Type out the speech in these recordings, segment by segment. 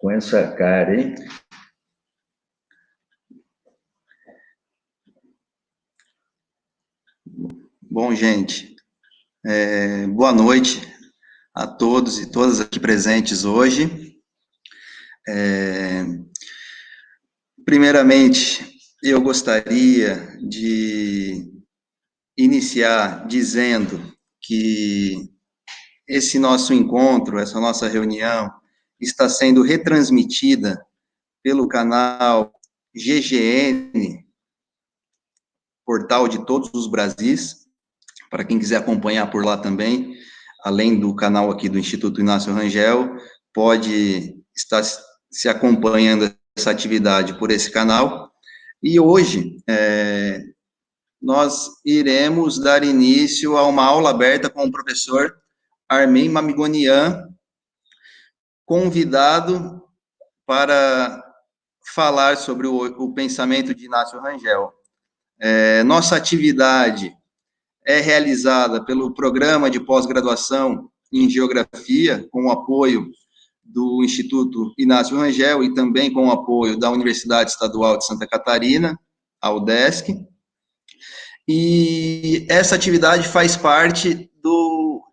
Com essa cara, hein? Bom, gente, boa noite a todos e todas aqui presentes hoje. Primeiramente, eu gostaria de iniciar dizendo que esse nosso encontro, essa nossa reunião, está sendo retransmitida pelo canal GGN, Portal de Todos os Brasis, para quem quiser acompanhar por lá também, além do canal aqui do Instituto Inácio Rangel, pode estar se acompanhando essa atividade por esse canal. E hoje, nós iremos dar início a uma aula aberta com o professor Armin Mamigonian, convidado para falar sobre o pensamento de Inácio Rangel. Nossa atividade é realizada pelo Programa de Pós-Graduação em Geografia, com o apoio do Instituto Inácio Rangel e também com o apoio da Universidade Estadual de Santa Catarina, a UDESC. E essa atividade faz parte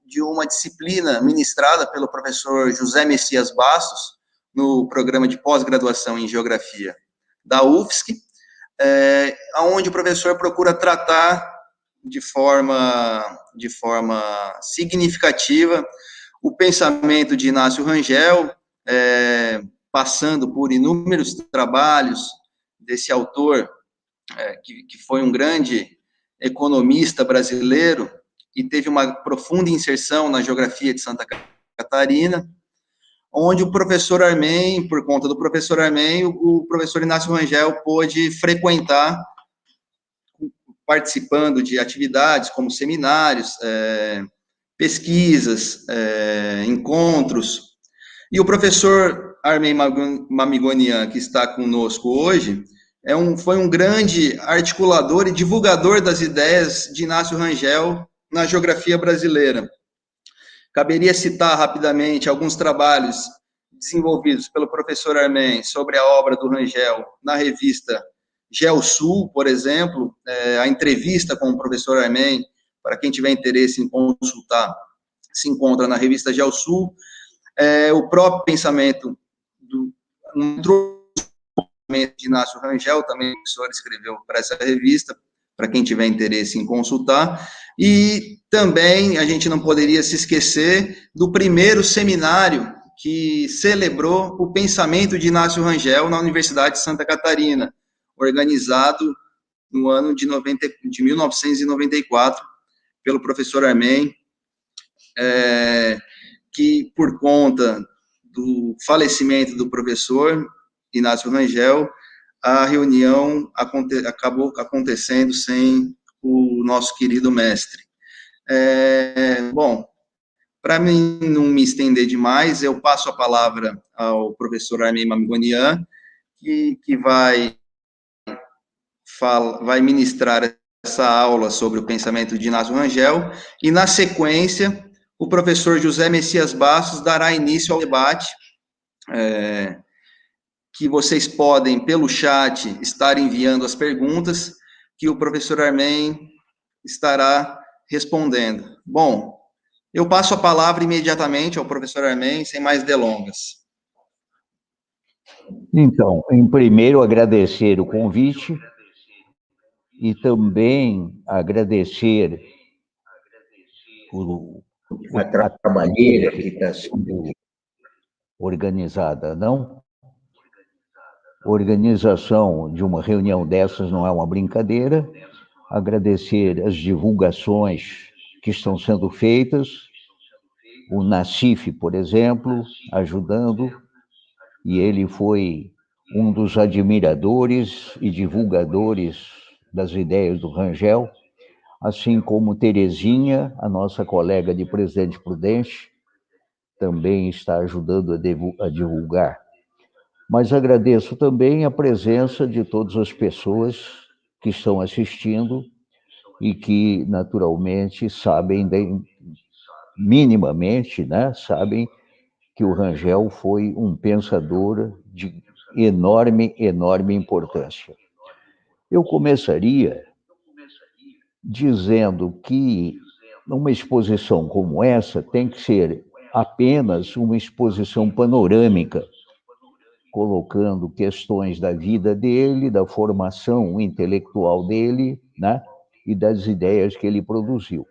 de uma disciplina ministrada pelo professor José Messias Bastos, no Programa de Pós-Graduação em Geografia da UFSC, onde o professor procura tratar de forma significativa o pensamento de Inácio Rangel, passando por inúmeros trabalhos desse autor, que foi um grande economista brasileiro e teve uma profunda inserção na geografia de Santa Catarina, onde o professor Armin, por conta do professor Armin, o professor Inácio Rangel pôde frequentar, participando de atividades como seminários, pesquisas, encontros. E o professor Armin Mamigonian, que está conosco hoje, foi um grande articulador e divulgador das ideias de Inácio Rangel na geografia brasileira. Caberia citar rapidamente alguns trabalhos desenvolvidos pelo professor Armin sobre a obra do Rangel na revista GeoSul, por exemplo, a entrevista com o professor Armin, para quem tiver interesse em consultar, se encontra na revista GeoSul. O próprio pensamento de Inácio Rangel, também o professor escreveu para essa revista, para quem tiver interesse em consultar. E também a gente não poderia se esquecer do primeiro seminário que celebrou o pensamento de Inácio Rangel na Universidade de Santa Catarina, organizado no ano de 1994 pelo professor Armin, que por conta do falecimento do professor Inácio Rangel, a reunião acabou acontecendo sem o nosso querido mestre. Bom, para mim não me estender demais, eu passo a palavra ao professor Armin Mamigonian, que vai ministrar essa aula sobre o pensamento de Inácio Rangel, e na sequência, o professor José Messias Bastos dará início ao debate, que vocês podem, pelo chat, estar enviando as perguntas, que o professor Armin estará respondendo. Bom, eu passo a palavra imediatamente ao professor Armin, sem mais delongas. Então, em primeiro, agradecer o convite e também agradecer a trabalheira que está sendo organizada, não? Organização de uma reunião dessas não é uma brincadeira. Agradecer as divulgações que estão sendo feitas, o Nassif, por exemplo, ajudando, e ele foi um dos admiradores e divulgadores das ideias do Rangel, assim como Terezinha, a nossa colega de Presidente Prudente, também está ajudando a divulgar. Mas agradeço também a presença de todas as pessoas que estão assistindo e que, naturalmente, sabem, minimamente, né, sabem que o Rangel foi um pensador de enorme importância. Eu começaria dizendo que uma exposição como essa tem que ser apenas uma exposição panorâmica, colocando questões da vida dele, da formação intelectual dele, né, e das ideias que ele produziu.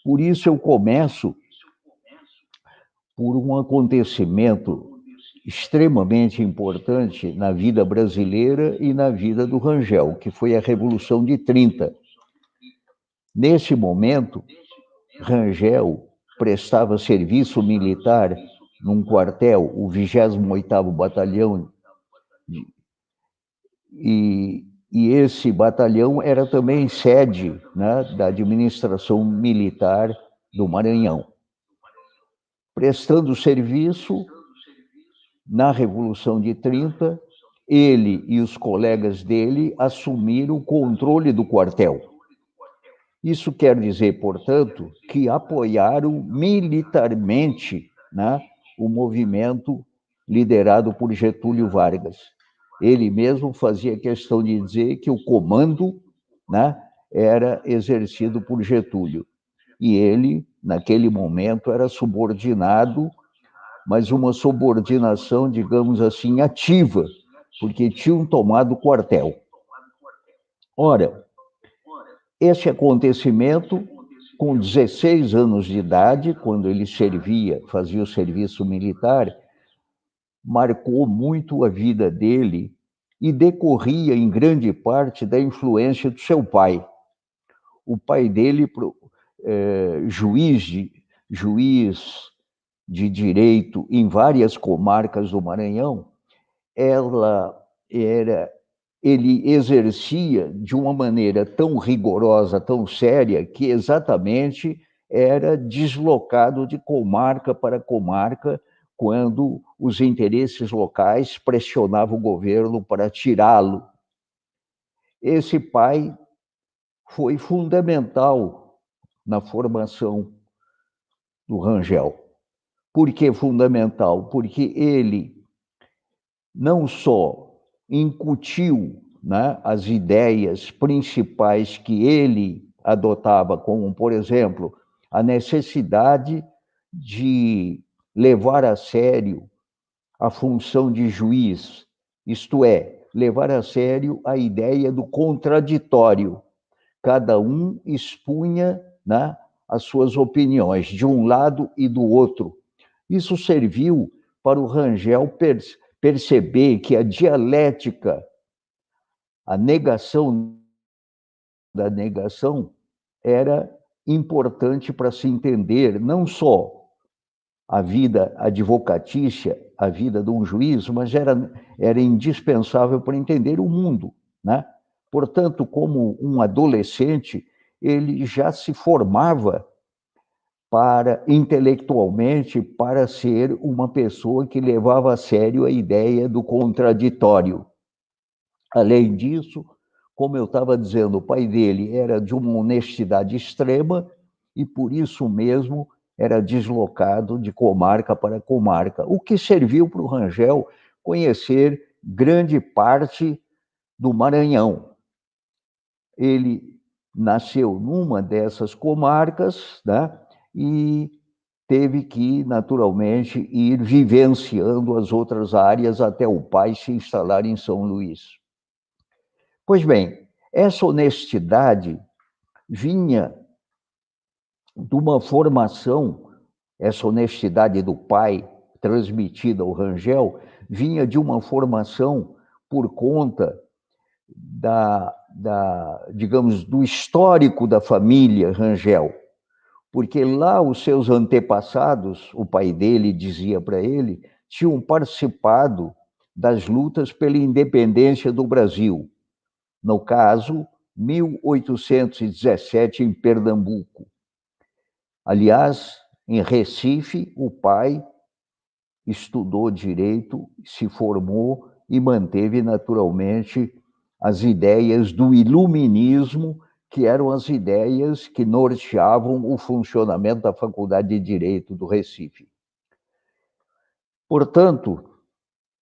Por isso eu começo por um acontecimento extremamente importante na vida brasileira e na vida do Rangel, que foi a Revolução de 30. Nesse momento, Rangel prestava serviço militar num quartel, o 28º Batalhão, e esse batalhão era também sede, né, da administração militar do Maranhão. Prestando serviço na Revolução de 30, ele e os colegas dele assumiram o controle do quartel. Isso quer dizer, portanto, que apoiaram militarmente, né, o movimento liderado por Getúlio Vargas. Ele mesmo fazia questão de dizer que o comando, né, era exercido por Getúlio. E ele, naquele momento, era subordinado, mas uma subordinação, digamos assim, ativa, porque tinham tomado o quartel. Ora, esse acontecimento, com 16 anos de idade, quando ele fazia o serviço militar, marcou muito a vida dele e decorria em grande parte da influência do seu pai. O pai dele, juiz de direito em várias comarcas do Maranhão, ele exercia de uma maneira tão rigorosa, tão séria, que exatamente era deslocado de comarca para comarca quando os interesses locais pressionavam o governo para tirá-lo. Esse pai foi fundamental na formação do Rangel. Por que fundamental? Porque ele não só incutiu, né, as ideias principais que ele adotava, como, por exemplo, a necessidade de levar a sério a função de juiz, isto é, levar a sério a ideia do contraditório. Cada um expunha, né, as suas opiniões, de um lado e do outro. Isso serviu para o Rangel perceber que a dialética, a negação da negação, era importante para se entender não só a vida advocatícia, a vida de um juiz, mas era indispensável para entender o mundo, né? Portanto, como um adolescente, ele já se formava intelectualmente para ser uma pessoa que levava a sério a ideia do contraditório. Além disso, como eu estava dizendo, o pai dele era de uma honestidade extrema e por isso mesmo era deslocado de comarca para comarca, o que serviu para o Rangel conhecer grande parte do Maranhão. Ele nasceu numa dessas comarcas, né, e teve que, naturalmente, ir vivenciando as outras áreas até o pai se instalar em São Luís. Pois bem, essa honestidade vinha de uma formação, essa honestidade do pai, transmitida ao Rangel, vinha de uma formação por conta digamos, do histórico da família Rangel. Porque lá os seus antepassados, o pai dele dizia para ele, tinham participado das lutas pela independência do Brasil. No caso, 1817, em Pernambuco. Aliás, em Recife, o pai estudou direito, se formou e manteve naturalmente as ideias do iluminismo, que eram as ideias que norteavam o funcionamento da Faculdade de Direito do Recife. Portanto,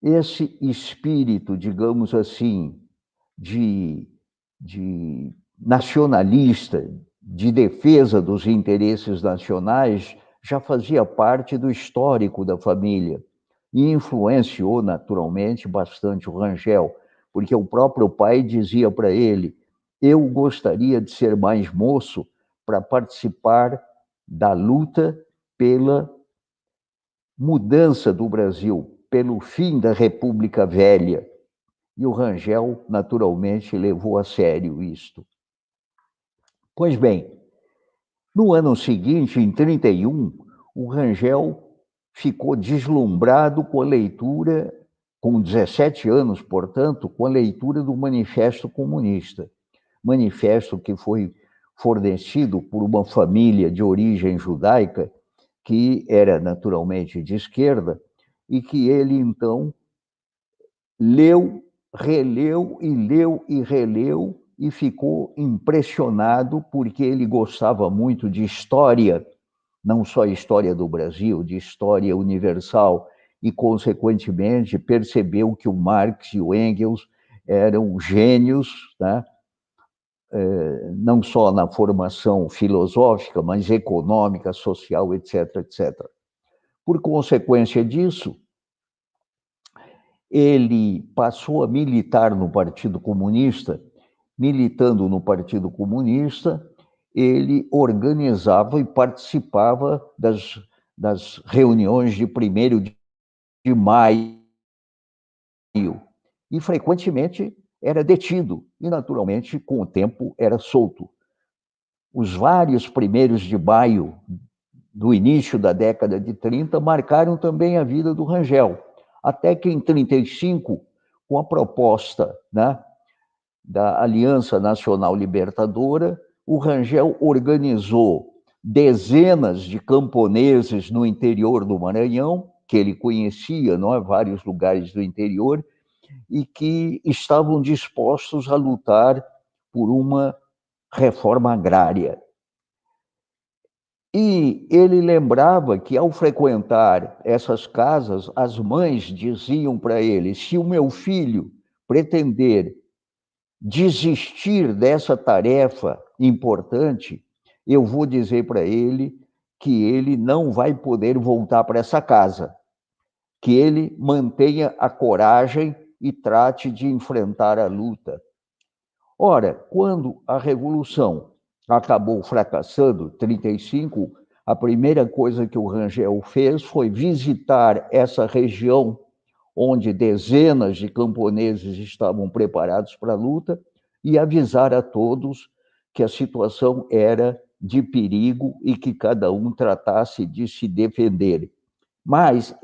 esse espírito, digamos assim, de nacionalista, de defesa dos interesses nacionais, já fazia parte do histórico da família e influenciou naturalmente bastante o Rangel, porque o próprio pai dizia para ele: eu gostaria de ser mais moço para participar da luta pela mudança do Brasil, pelo fim da República Velha. E o Rangel, naturalmente, levou a sério isto. Pois bem, no ano seguinte, em 31, o Rangel ficou deslumbrado com a leitura, com 17 anos, portanto, com a leitura do Manifesto Comunista. Manifesto que foi fornecido por uma família de origem judaica, que era naturalmente de esquerda, e que ele, então, leu, releu e releu, e ficou impressionado, porque ele gostava muito de história, não só história do Brasil, de história universal, e, consequentemente, percebeu que o Marx e o Engels eram gênios, né? Não só na formação filosófica, mas econômica, social, etc., etc. Por consequência disso, ele passou a militar no Partido Comunista. Militando no Partido Comunista, ele organizava e participava das reuniões de 1º de maio, e frequentemente era detido, e naturalmente, com o tempo, era solto. Os vários 1º de maio do início da década de 30 marcaram também a vida do Rangel, até que em 35, com a proposta, né, da Aliança Nacional Libertadora, o Rangel organizou dezenas de camponeses no interior do Maranhão, que ele conhecia, não é, vários lugares do interior, e que estavam dispostos a lutar por uma reforma agrária. E ele lembrava que, ao frequentar essas casas, as mães diziam para ele: se o meu filho pretender desistir dessa tarefa importante, eu vou dizer para ele que ele não vai poder voltar para essa casa, que ele mantenha a coragem e trate de enfrentar a luta. Ora, quando a Revolução acabou fracassando, 35, a primeira coisa que o Rangel fez foi visitar essa região onde dezenas de camponeses estavam preparados para a luta, e avisar a todos que a situação era de perigo e que cada um tratasse de se defender. Mas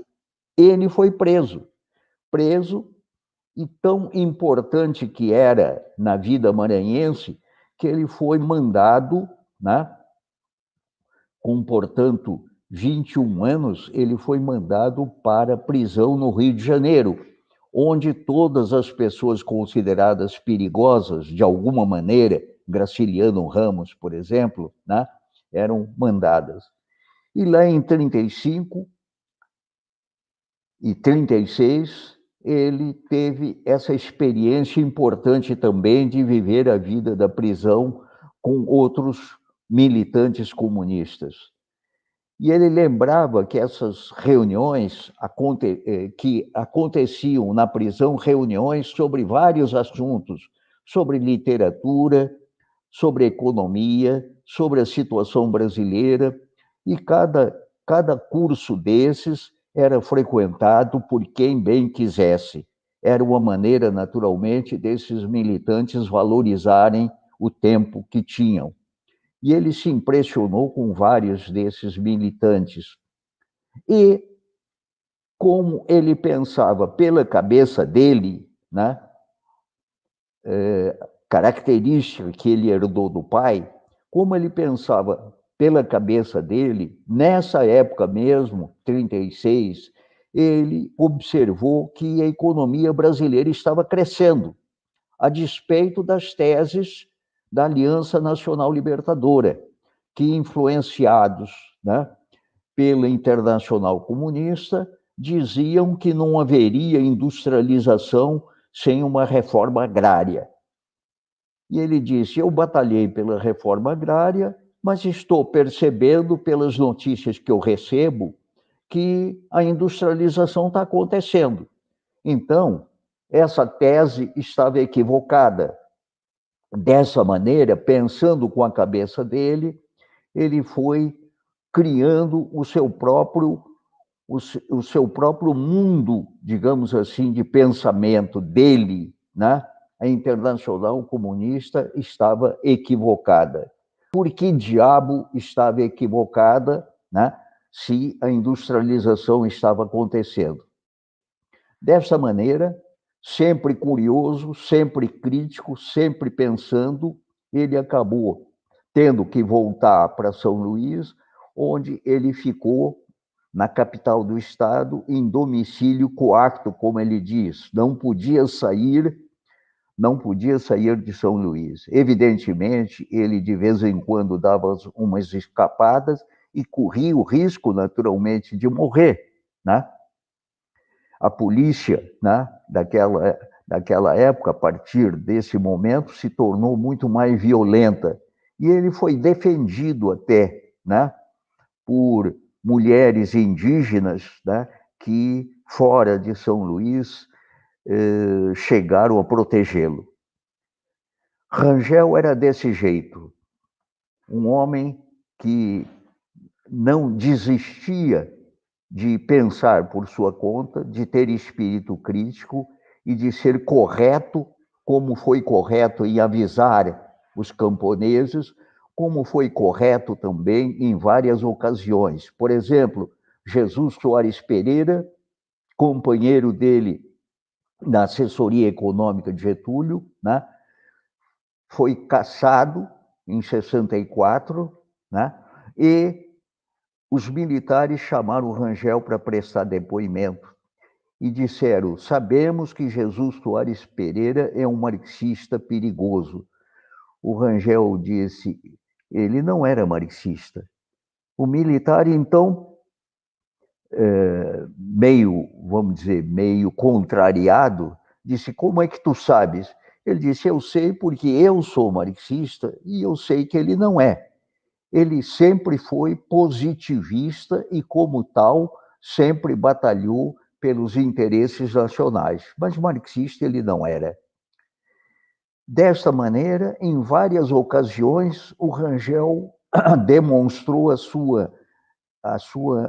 ele foi preso, e tão importante que era na vida maranhense, que ele foi mandado, né, com, portanto, 21 anos, ele foi mandado para a prisão no Rio de Janeiro, onde todas as pessoas consideradas perigosas, de alguma maneira, Graciliano Ramos, por exemplo, né, eram mandadas. E lá em 35 e 36, ele teve essa experiência importante também de viver a vida da prisão com outros militantes comunistas. E ele lembrava que essas reuniões que aconteciam na prisão, reuniões sobre vários assuntos, sobre literatura, sobre economia, sobre a situação brasileira, e cada curso desses era frequentado por quem bem quisesse. Era uma maneira, naturalmente, desses militantes valorizarem o tempo que tinham. E ele se impressionou com vários desses militantes. E, como ele pensava pela cabeça dele, né, característica que ele herdou do pai, como ele pensava pela cabeça dele, nessa época mesmo, 36, ele observou que a economia brasileira estava crescendo, a despeito das teses da Aliança Nacional Libertadora, que, influenciados, né, pela Internacional Comunista, diziam que não haveria industrialização sem uma reforma agrária. E ele disse, eu batalhei pela reforma agrária, mas estou percebendo pelas notícias que eu recebo que a industrialização está acontecendo. Então, essa tese estava equivocada. Dessa maneira, pensando com a cabeça dele, ele foi criando o seu próprio mundo, digamos assim, de pensamento dele, né? A Internacional Comunista estava equivocada. Por que diabo estava equivocada, né? Se a industrialização estava acontecendo? Dessa maneira, sempre curioso, sempre crítico, sempre pensando, ele acabou tendo que voltar para São Luís, onde ele ficou na capital do estado, em domicílio coacto, como ele diz, não podia sair de São Luís. Evidentemente, ele de vez em quando dava umas escapadas e corria o risco, naturalmente, de morrer, né? A polícia, né, daquela época, a partir desse momento, se tornou muito mais violenta. E ele foi defendido até, né, por mulheres indígenas, né, que, fora de São Luís, chegaram a protegê-lo. Rangel era desse jeito, um homem que não desistia de pensar por sua conta, de ter espírito crítico e de ser correto, como foi correto em avisar os camponeses, como foi correto também em várias ocasiões. Por exemplo, Jesus Soares Pereira, companheiro dele na assessoria econômica de Getúlio, né, foi cassado em 64, né, e os militares chamaram o Rangel para prestar depoimento e disseram, sabemos que Jesus Soares Pereira é um marxista perigoso. O Rangel disse, ele não era marxista. O militar, então, vamos dizer, meio contrariado, disse, como é que tu sabes? Ele disse, eu sei porque eu sou marxista e eu sei que ele não é. Ele sempre foi positivista e, como tal, sempre batalhou pelos interesses nacionais. Mas marxista ele não era. Desta maneira, em várias ocasiões, o Rangel demonstrou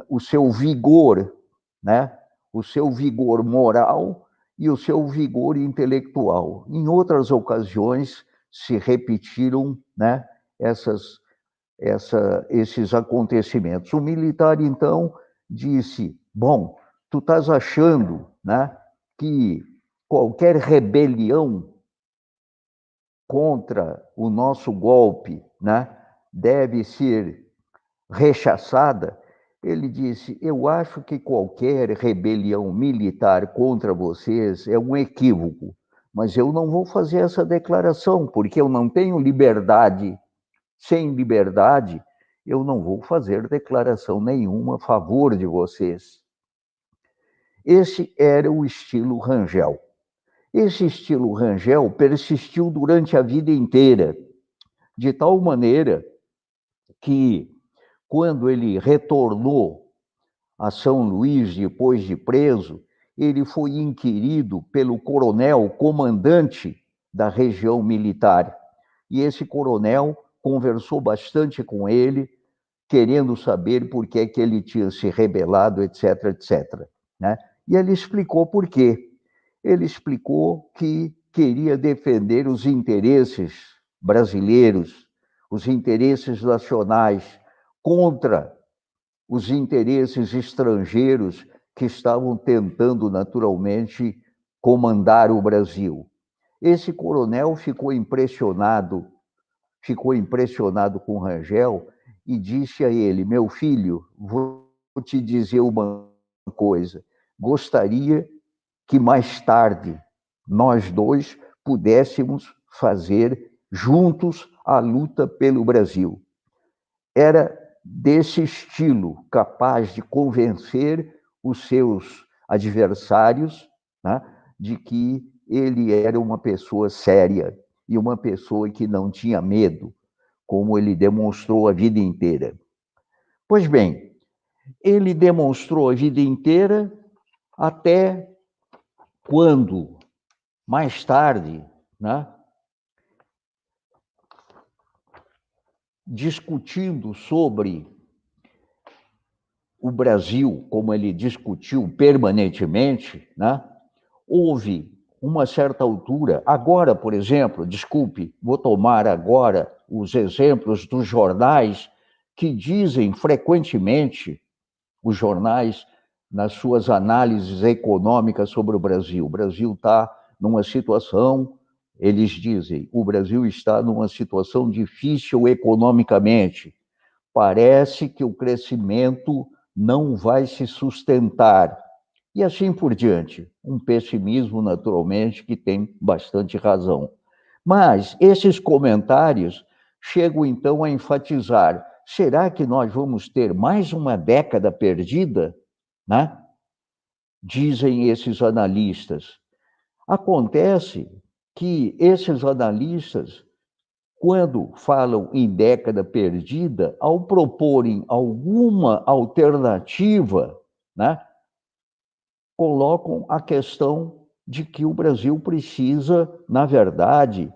o seu vigor, né? O seu vigor moral e o seu vigor intelectual. Em outras ocasiões, se repetiram, né, esses acontecimentos. O militar, então, disse, bom, tu estás achando, né, que qualquer rebelião contra o nosso golpe, né, deve ser rechaçada? Ele disse, eu acho que qualquer rebelião militar contra vocês é um equívoco, mas eu não vou fazer essa declaração, porque eu não tenho liberdade. Sem liberdade, eu não vou fazer declaração nenhuma a favor de vocês. Esse era o estilo Rangel. Esse estilo Rangel persistiu durante a vida inteira, de tal maneira que, quando ele retornou a São Luís, depois de preso, ele foi inquirido pelo coronel comandante da região militar. E esse coronel conversou bastante com ele, querendo saber por que ele tinha se rebelado, etc, etc. Né? E ele explicou por quê. Ele explicou que queria defender os interesses brasileiros, os interesses nacionais, contra os interesses estrangeiros que estavam tentando, naturalmente, comandar o Brasil. Esse coronel ficou impressionado com Rangel e disse a ele, meu filho, vou te dizer uma coisa, gostaria que mais tarde nós dois pudéssemos fazer juntos a luta pelo Brasil. Era desse estilo, capaz de convencer os seus adversários, né, de que ele era uma pessoa séria e uma pessoa que não tinha medo, como ele demonstrou a vida inteira. Pois bem, ele demonstrou a vida inteira até quando, mais tarde, né, discutindo sobre o Brasil, como ele discutiu permanentemente, né, houve uma certa altura, agora, por exemplo, desculpe, vou tomar agora os exemplos dos jornais que dizem frequentemente, os jornais, nas suas análises econômicas sobre o Brasil está numa situação, eles dizem, o Brasil está numa situação difícil economicamente, parece que o crescimento não vai se sustentar, e assim por diante. Um pessimismo, naturalmente, que tem bastante razão. Mas esses comentários chegam, então, a enfatizar: será que nós vamos ter mais uma década perdida? Né? Dizem esses analistas. Acontece que esses analistas, quando falam em década perdida, ao proporem alguma alternativa, né, colocam a questão de que o Brasil precisa, na verdade,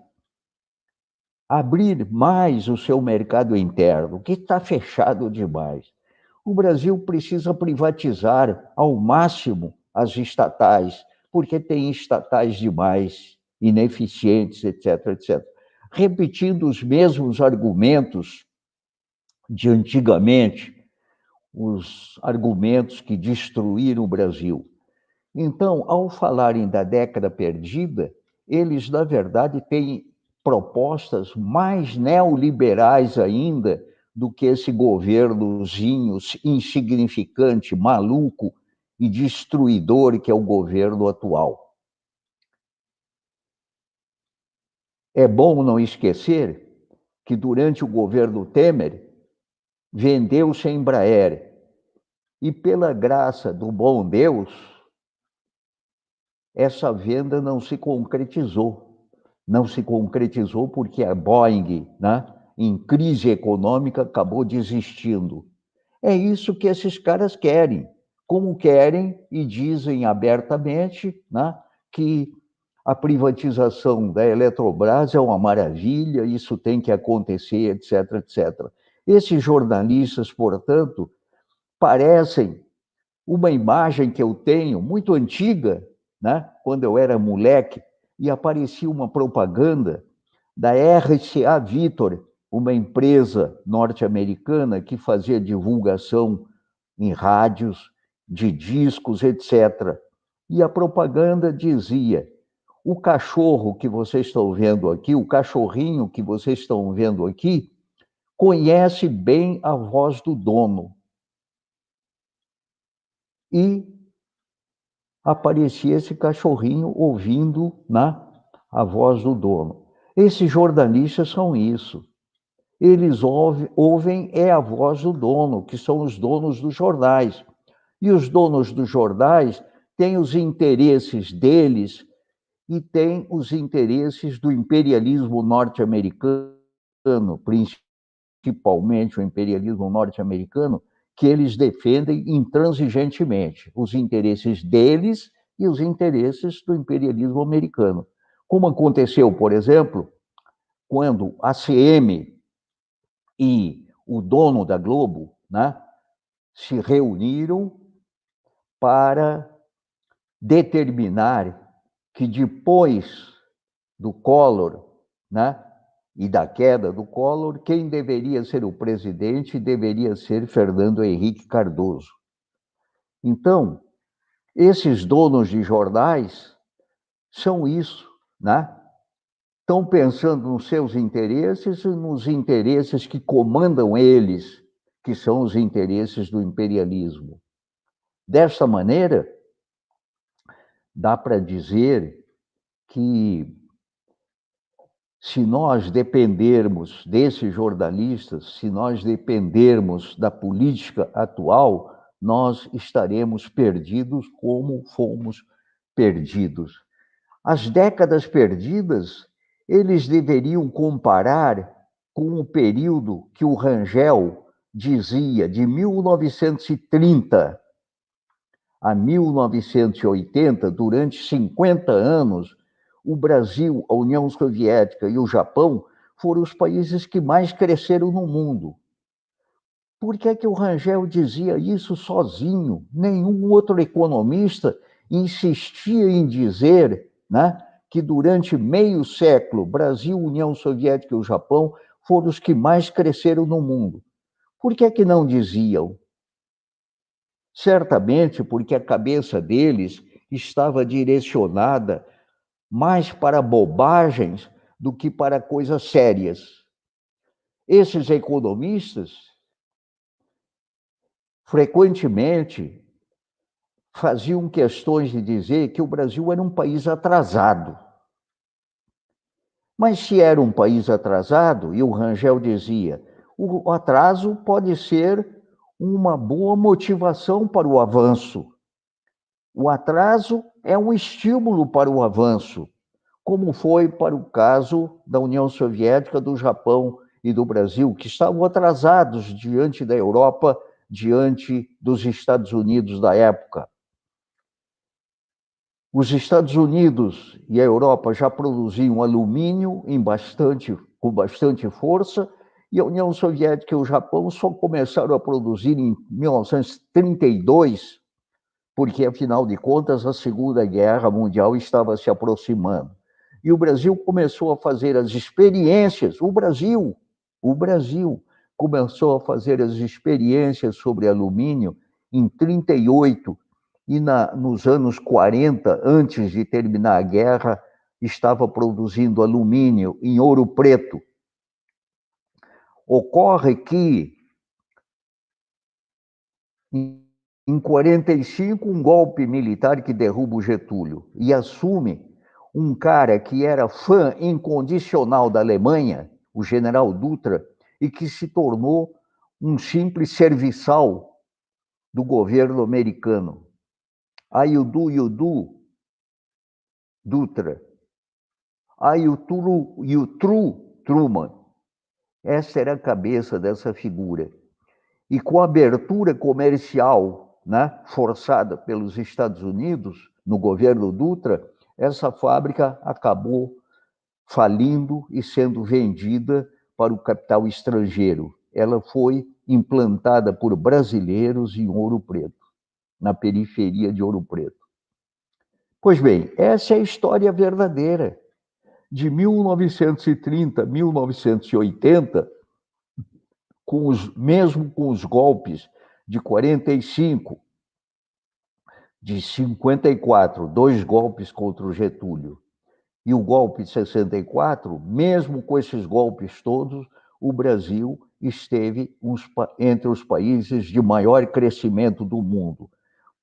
abrir mais o seu mercado interno, que está fechado demais. O Brasil precisa privatizar ao máximo as estatais, porque tem estatais demais, ineficientes, etc., etc. Repetindo os mesmos argumentos de antigamente, os argumentos que destruíram o Brasil. Então, ao falarem da década perdida, eles, na verdade, têm propostas mais neoliberais ainda do que esse governozinho insignificante, maluco e destruidor que é o governo atual. É bom não esquecer que, durante o governo Temer, vendeu-se a Embraer e, pela graça do bom Deus, essa venda não se concretizou. Não se concretizou porque a Boeing, né, em crise econômica, acabou desistindo. É isso que esses caras querem. Como querem e dizem abertamente, né, que a privatização da Eletrobras é uma maravilha, isso tem que acontecer, etc., etc. Esses jornalistas, portanto, parecem uma imagem que eu tenho, muito antiga, né? Quando eu era moleque, e aparecia uma propaganda da RCA Victor, uma empresa norte-americana que fazia divulgação em rádios, de discos, etc. E a propaganda dizia: o cachorro que vocês estão vendo aqui, o cachorrinho que vocês estão vendo aqui, conhece bem a voz do dono. E aparecia esse cachorrinho ouvindo, né, a voz do dono. Esses jornalistas são isso. Eles ouvem a voz do dono, que são os donos dos jornais. E os donos dos jornais têm os interesses deles e têm os interesses do imperialismo norte-americano, principalmente o imperialismo norte-americano, que eles defendem intransigentemente, os interesses deles e os interesses do imperialismo americano. Como aconteceu, por exemplo, quando a CM e o dono da Globo, né, se reuniram para determinar que depois do Collor, né, e da queda do Collor, quem deveria ser o presidente deveria ser Fernando Henrique Cardoso. Então, esses donos de jornais são isso, né? Estão pensando nos seus interesses e nos interesses que comandam eles, que são os interesses do imperialismo. Desta maneira, dá para dizer que, se nós dependermos desses jornalistas, se nós dependermos da política atual, nós estaremos perdidos como fomos perdidos. As décadas perdidas, eles deveriam comparar com o período que o Rangel dizia, de 1930 a 1980, durante 50 anos, o Brasil, a União Soviética e o Japão foram os países que mais cresceram no mundo. Por que que o Rangel dizia isso sozinho? Nenhum outro economista insistia em dizer, né, que durante meio século, Brasil, União Soviética e o Japão foram os que mais cresceram no mundo. Por que que não diziam? Certamente porque a cabeça deles estava direcionada mais para bobagens do que para coisas sérias. Esses economistas frequentemente faziam questões de dizer que o Brasil era um país atrasado. Mas se era um país atrasado, e o Rangel dizia, o atraso pode ser uma boa motivação para o avanço. O atraso é um estímulo para o avanço, como foi para o caso da União Soviética, do Japão e do Brasil, que estavam atrasados diante da Europa, diante dos Estados Unidos da época. Os Estados Unidos e a Europa já produziam alumínio com bastante força, e a União Soviética e o Japão só começaram a produzir em 1932, porque, afinal de contas, a Segunda Guerra Mundial estava se aproximando. E o Brasil começou a fazer as experiências, o Brasil começou a fazer as experiências sobre alumínio em 1938, e nos anos 40, antes de terminar a guerra, estava produzindo alumínio em Ouro Preto. Ocorre que, em 1945, um golpe militar que derruba o Getúlio e assume um cara que era fã incondicional da Alemanha, o general Dutra, e que se tornou um simples serviçal do governo americano. Ayudu Dutra. Ayutthuru Truman. Essa era a cabeça dessa figura. E com a abertura comercial, né, forçada pelos Estados Unidos, no governo Dutra, essa fábrica acabou falindo e sendo vendida para o capital estrangeiro. Ela foi implantada por brasileiros em Ouro Preto, na periferia de Ouro Preto. Pois bem, essa é a história verdadeira. De 1930 a 1980, mesmo com os golpes de 45, de 54, 2 golpes contra o Getúlio, e o golpe de 64, mesmo com esses golpes todos, o Brasil esteve entre os países de maior crescimento do mundo.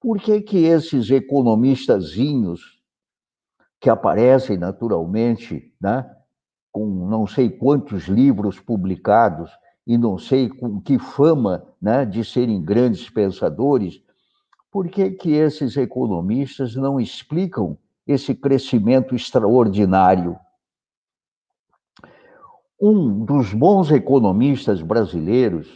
Por que que esses economistazinhos, que aparecem naturalmente, né, com não sei quantos livros publicados e não sei com que fama, né, de serem grandes pensadores, por que que esses economistas não explicam esse crescimento extraordinário? Um dos bons economistas brasileiros,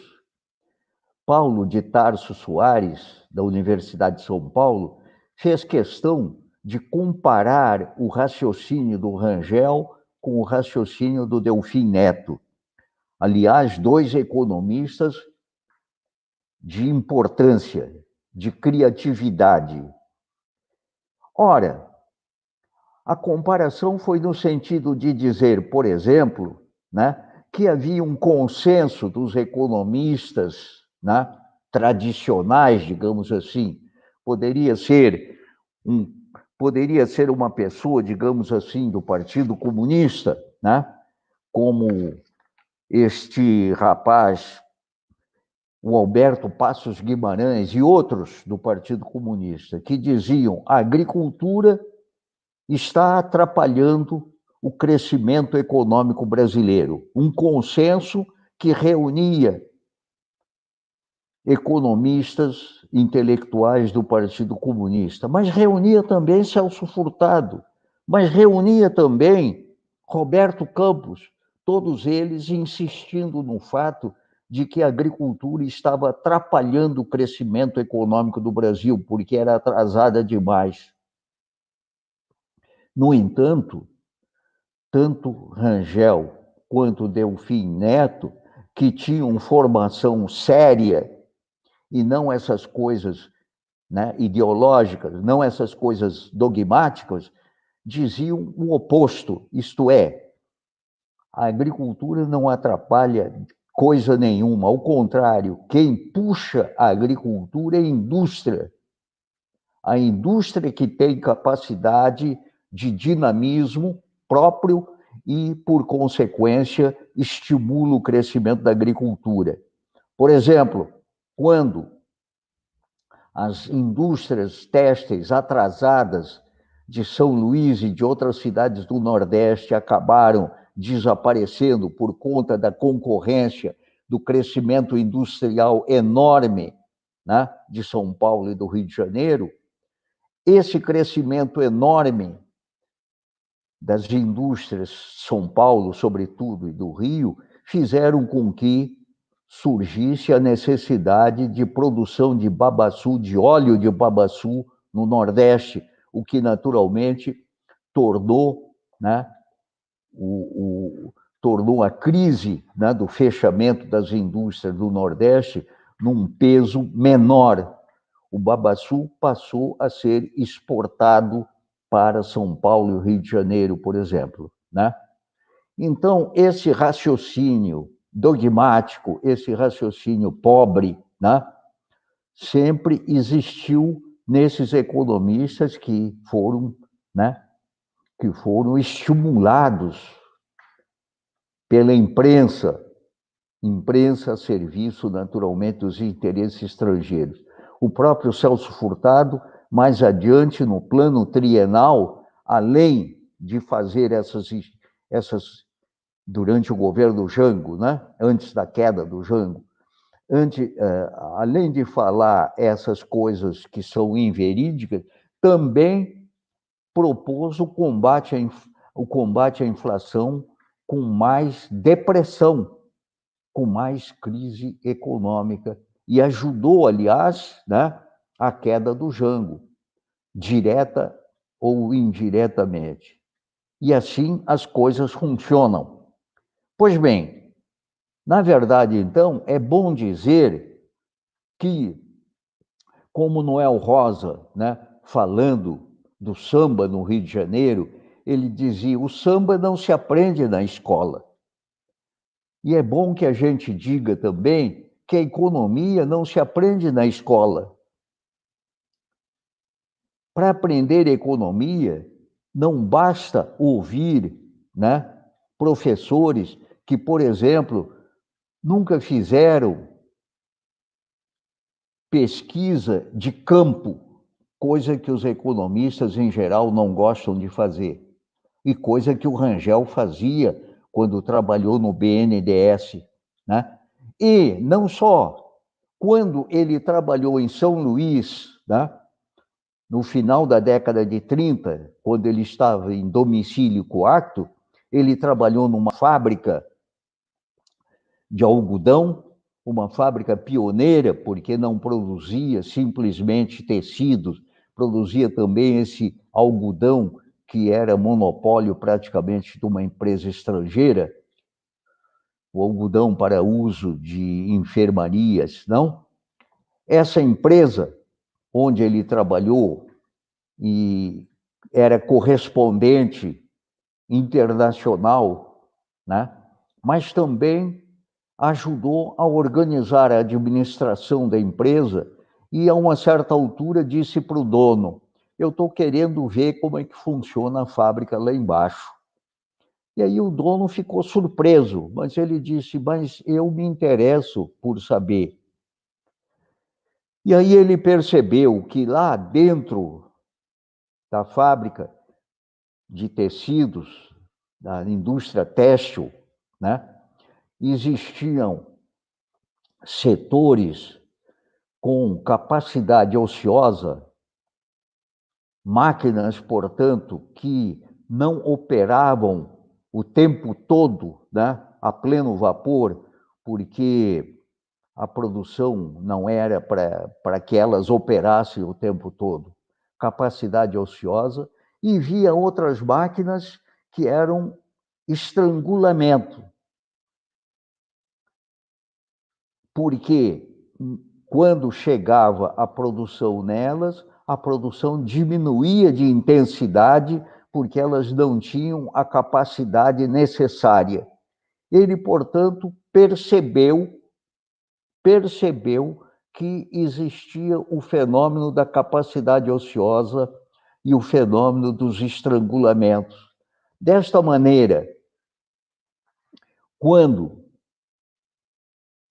Paulo de Tarso Soares, da Universidade de São Paulo, fez questão de comparar o raciocínio do Rangel com o raciocínio do Delfim Neto. Aliás, 2 economistas de importância, de criatividade. Ora, a comparação foi no sentido de dizer, por exemplo, né, que havia um consenso dos economistas, né, tradicionais, digamos assim. Poderia ser uma pessoa, digamos assim, do Partido Comunista, né, como este rapaz, o Alberto Passos Guimarães e outros do Partido Comunista, que diziam: a agricultura está atrapalhando o crescimento econômico brasileiro. Um consenso que reunia economistas intelectuais do Partido Comunista, mas reunia também Celso Furtado, mas reunia também Roberto Campos, todos eles insistindo no fato de que a agricultura estava atrapalhando o crescimento econômico do Brasil, porque era atrasada demais. No entanto, tanto Rangel quanto Delfim Neto, que tinham formação séria e não essas coisas, né, ideológicas, não essas coisas dogmáticas, diziam o oposto, isto é, a agricultura não atrapalha coisa nenhuma, ao contrário, quem puxa a agricultura é a indústria. A indústria que tem capacidade de dinamismo próprio e, por consequência, estimula o crescimento da agricultura. Por exemplo, quando as indústrias têxteis atrasadas de São Luís e de outras cidades do Nordeste acabaram desaparecendo por conta da concorrência do crescimento industrial enorme, né, de São Paulo e do Rio de Janeiro, esse crescimento enorme das indústrias de São Paulo, sobretudo, e do Rio, fizeram com que surgisse a necessidade de produção de babaçu, de óleo de babaçu no Nordeste, o que naturalmente tornou, né, tornou a crise, né, do fechamento das indústrias do Nordeste num peso menor. O babaçu passou a ser exportado para São Paulo e o Rio de Janeiro, por exemplo, né? Então, esse raciocínio dogmático, esse raciocínio pobre, né, sempre existiu nesses economistas que foram, né, que foram estimulados pela imprensa a serviço, naturalmente, dos interesses estrangeiros. O próprio Celso Furtado, mais adiante, no plano trienal, além de fazer essas durante o governo do Jango, né? Antes da queda do Jango, além de falar essas coisas que são inverídicas, também propôs o combate à inflação com mais depressão, com mais crise econômica, e ajudou, aliás, né, a queda do Jango, direta ou indiretamente. E assim as coisas funcionam. Pois bem, na verdade, então, é bom dizer que, como Noel Rosa, né, falando do samba no Rio de Janeiro, ele dizia: o samba não se aprende na escola. E é bom que a gente diga também que a economia não se aprende na escola. Para aprender economia, não basta ouvir, né, professores que, por exemplo, nunca fizeram pesquisa de campo, coisa que os economistas, em geral, não gostam de fazer, e coisa que o Rangel fazia quando trabalhou no BNDES, né? E não só, quando ele trabalhou em São Luís, né, no final da década de 30, quando ele estava em domicílio coacto, ele trabalhou numa fábrica de algodão, uma fábrica pioneira, porque não produzia simplesmente tecidos, produzia também esse algodão que era monopólio praticamente de uma empresa estrangeira, o algodão para uso de enfermarias, não? Essa empresa onde ele trabalhou e era correspondente internacional, né? Mas também ajudou a organizar a administração da empresa e, a uma certa altura, disse para o dono: eu estou querendo ver como é que funciona a fábrica lá embaixo. E aí o dono ficou surpreso, mas ele disse: mas eu me interesso por saber. E aí ele percebeu que lá dentro da fábrica de tecidos, da indústria têxtil, né, existiam setores com capacidade ociosa, máquinas, portanto, que não operavam o tempo todo, né, a pleno vapor, porque a produção não era para que elas operassem o tempo todo. Capacidade ociosa, e via outras máquinas que eram estrangulamento. Porque quando chegava a produção nelas, a produção diminuía de intensidade, porque elas não tinham a capacidade necessária. Ele, portanto, percebeu que existia o fenômeno da capacidade ociosa e o fenômeno dos estrangulamentos. Desta maneira, quando,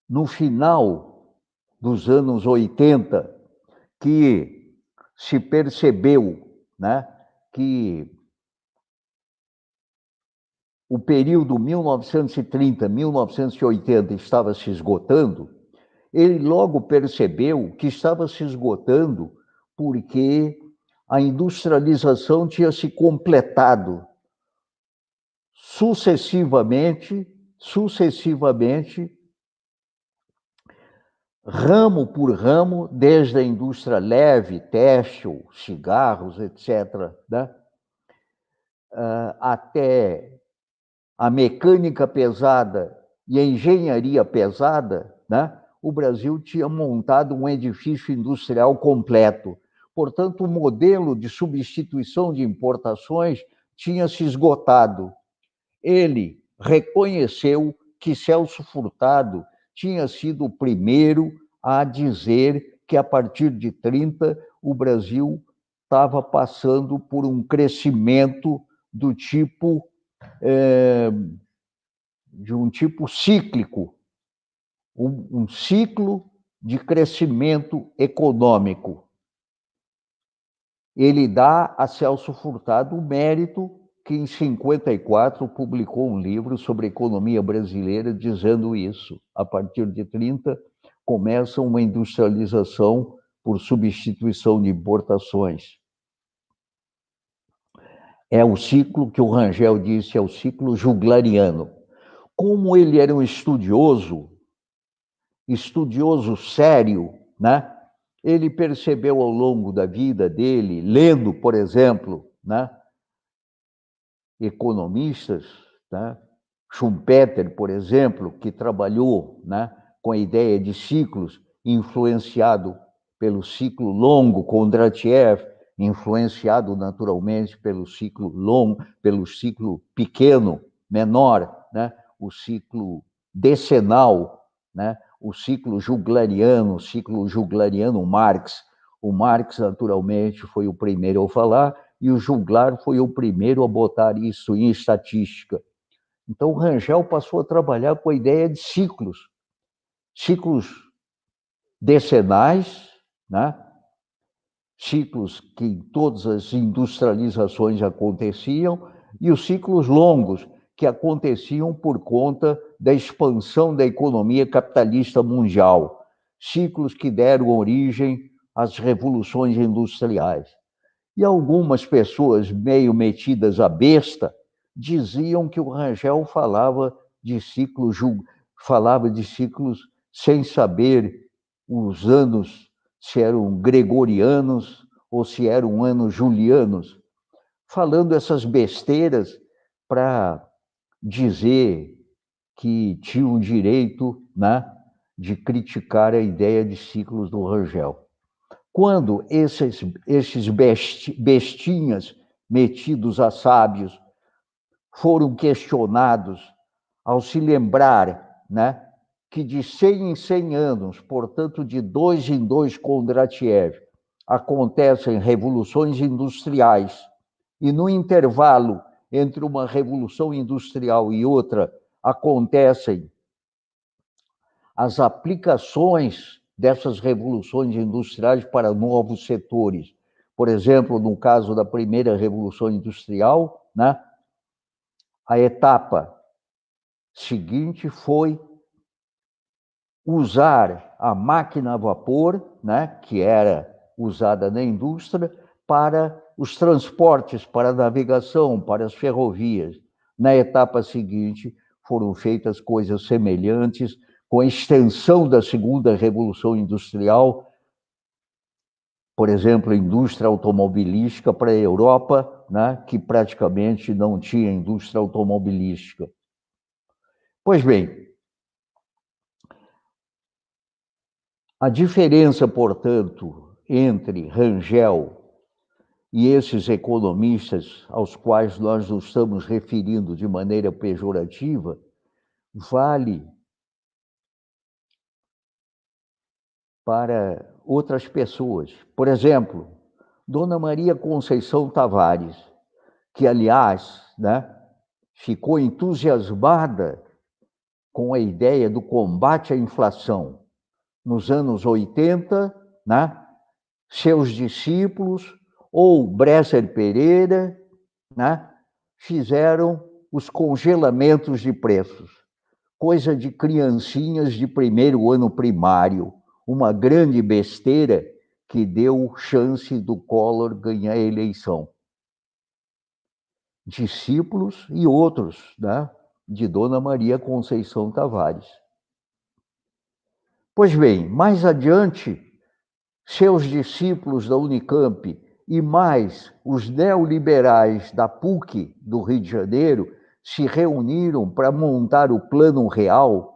no final dos anos 80, que se percebeu, né, que o período 1930-1980 estava se esgotando, ele logo percebeu que estava se esgotando porque a industrialização tinha se completado sucessivamente, ramo por ramo, desde a indústria leve, têxtil, cigarros, etc., né? Até a mecânica pesada e a engenharia pesada, né? O Brasil tinha montado um edifício industrial completo. Portanto, o modelo de substituição de importações tinha se esgotado. Ele reconheceu que Celso Furtado tinha sido o primeiro a dizer que, a partir de 30, o Brasil estava passando por um crescimento do tipo de um tipo cíclico, um ciclo de crescimento econômico. Ele dá a Celso Furtado o mérito que, em 54, publicou um livro sobre a economia brasileira dizendo isso. A partir de 30, começa uma industrialização por substituição de importações. É o ciclo que o Rangel disse, é o ciclo juglariano. Como ele era um estudioso sério, né? Ele percebeu ao longo da vida dele, lendo, por exemplo, né, economistas, né? Schumpeter, por exemplo, que trabalhou, né, com a ideia de ciclos, influenciado pelo ciclo longo, Kondratiev, influenciado naturalmente pelo ciclo longo, pelo ciclo pequeno, menor, né, o ciclo decenal, né, o ciclo juglariano Marx. O Marx, naturalmente, foi o primeiro a falar, e o Juglar foi o primeiro a botar isso em estatística. Então, o Rangel passou a trabalhar com a ideia de ciclos decenais, né? Ciclos que em todas as industrializações aconteciam, e os ciclos longos, que aconteciam por conta da expansão da economia capitalista mundial, ciclos que deram origem às revoluções industriais. E algumas pessoas meio metidas à besta diziam que o Rangel falava de ciclos sem saber os anos, se eram gregorianos ou se eram anos julianos, falando essas besteiras para dizer que tinham o direito, né, de criticar a ideia de ciclos do Rangel. Quando esses bestinhas metidos a sábios foram questionados, ao se lembrar, né, que de 100 em 100 anos, portanto de 2 em 2 Kondratiev, acontecem revoluções industriais, e no intervalo entre uma revolução industrial e outra acontecem as aplicações dessas revoluções industriais para novos setores. Por exemplo, no caso da primeira revolução industrial, né, a etapa seguinte foi usar a máquina a vapor, né, que era usada na indústria, para os transportes, para a navegação, para as ferrovias. Na etapa seguinte, foram feitas coisas semelhantes, com a extensão da segunda Revolução Industrial, por exemplo, a indústria automobilística para a Europa, né, que praticamente não tinha indústria automobilística. Pois bem, a diferença, portanto, entre Rangel e esses economistas aos quais nós nos estamos referindo de maneira pejorativa, vale para outras pessoas. Por exemplo, Dona Maria Conceição Tavares, que, aliás, né, ficou entusiasmada com a ideia do combate à inflação. Nos anos 80, né, seus discípulos, ou Bresser Pereira, né, fizeram os congelamentos de preços. Coisa de criancinhas de primeiro ano primário. Uma grande besteira que deu chance do Collor ganhar a eleição. Discípulos e outros, né, de Dona Maria Conceição Tavares. Pois bem, mais adiante, seus discípulos da Unicamp e mais os neoliberais da PUC do Rio de Janeiro se reuniram para montar o Plano Real,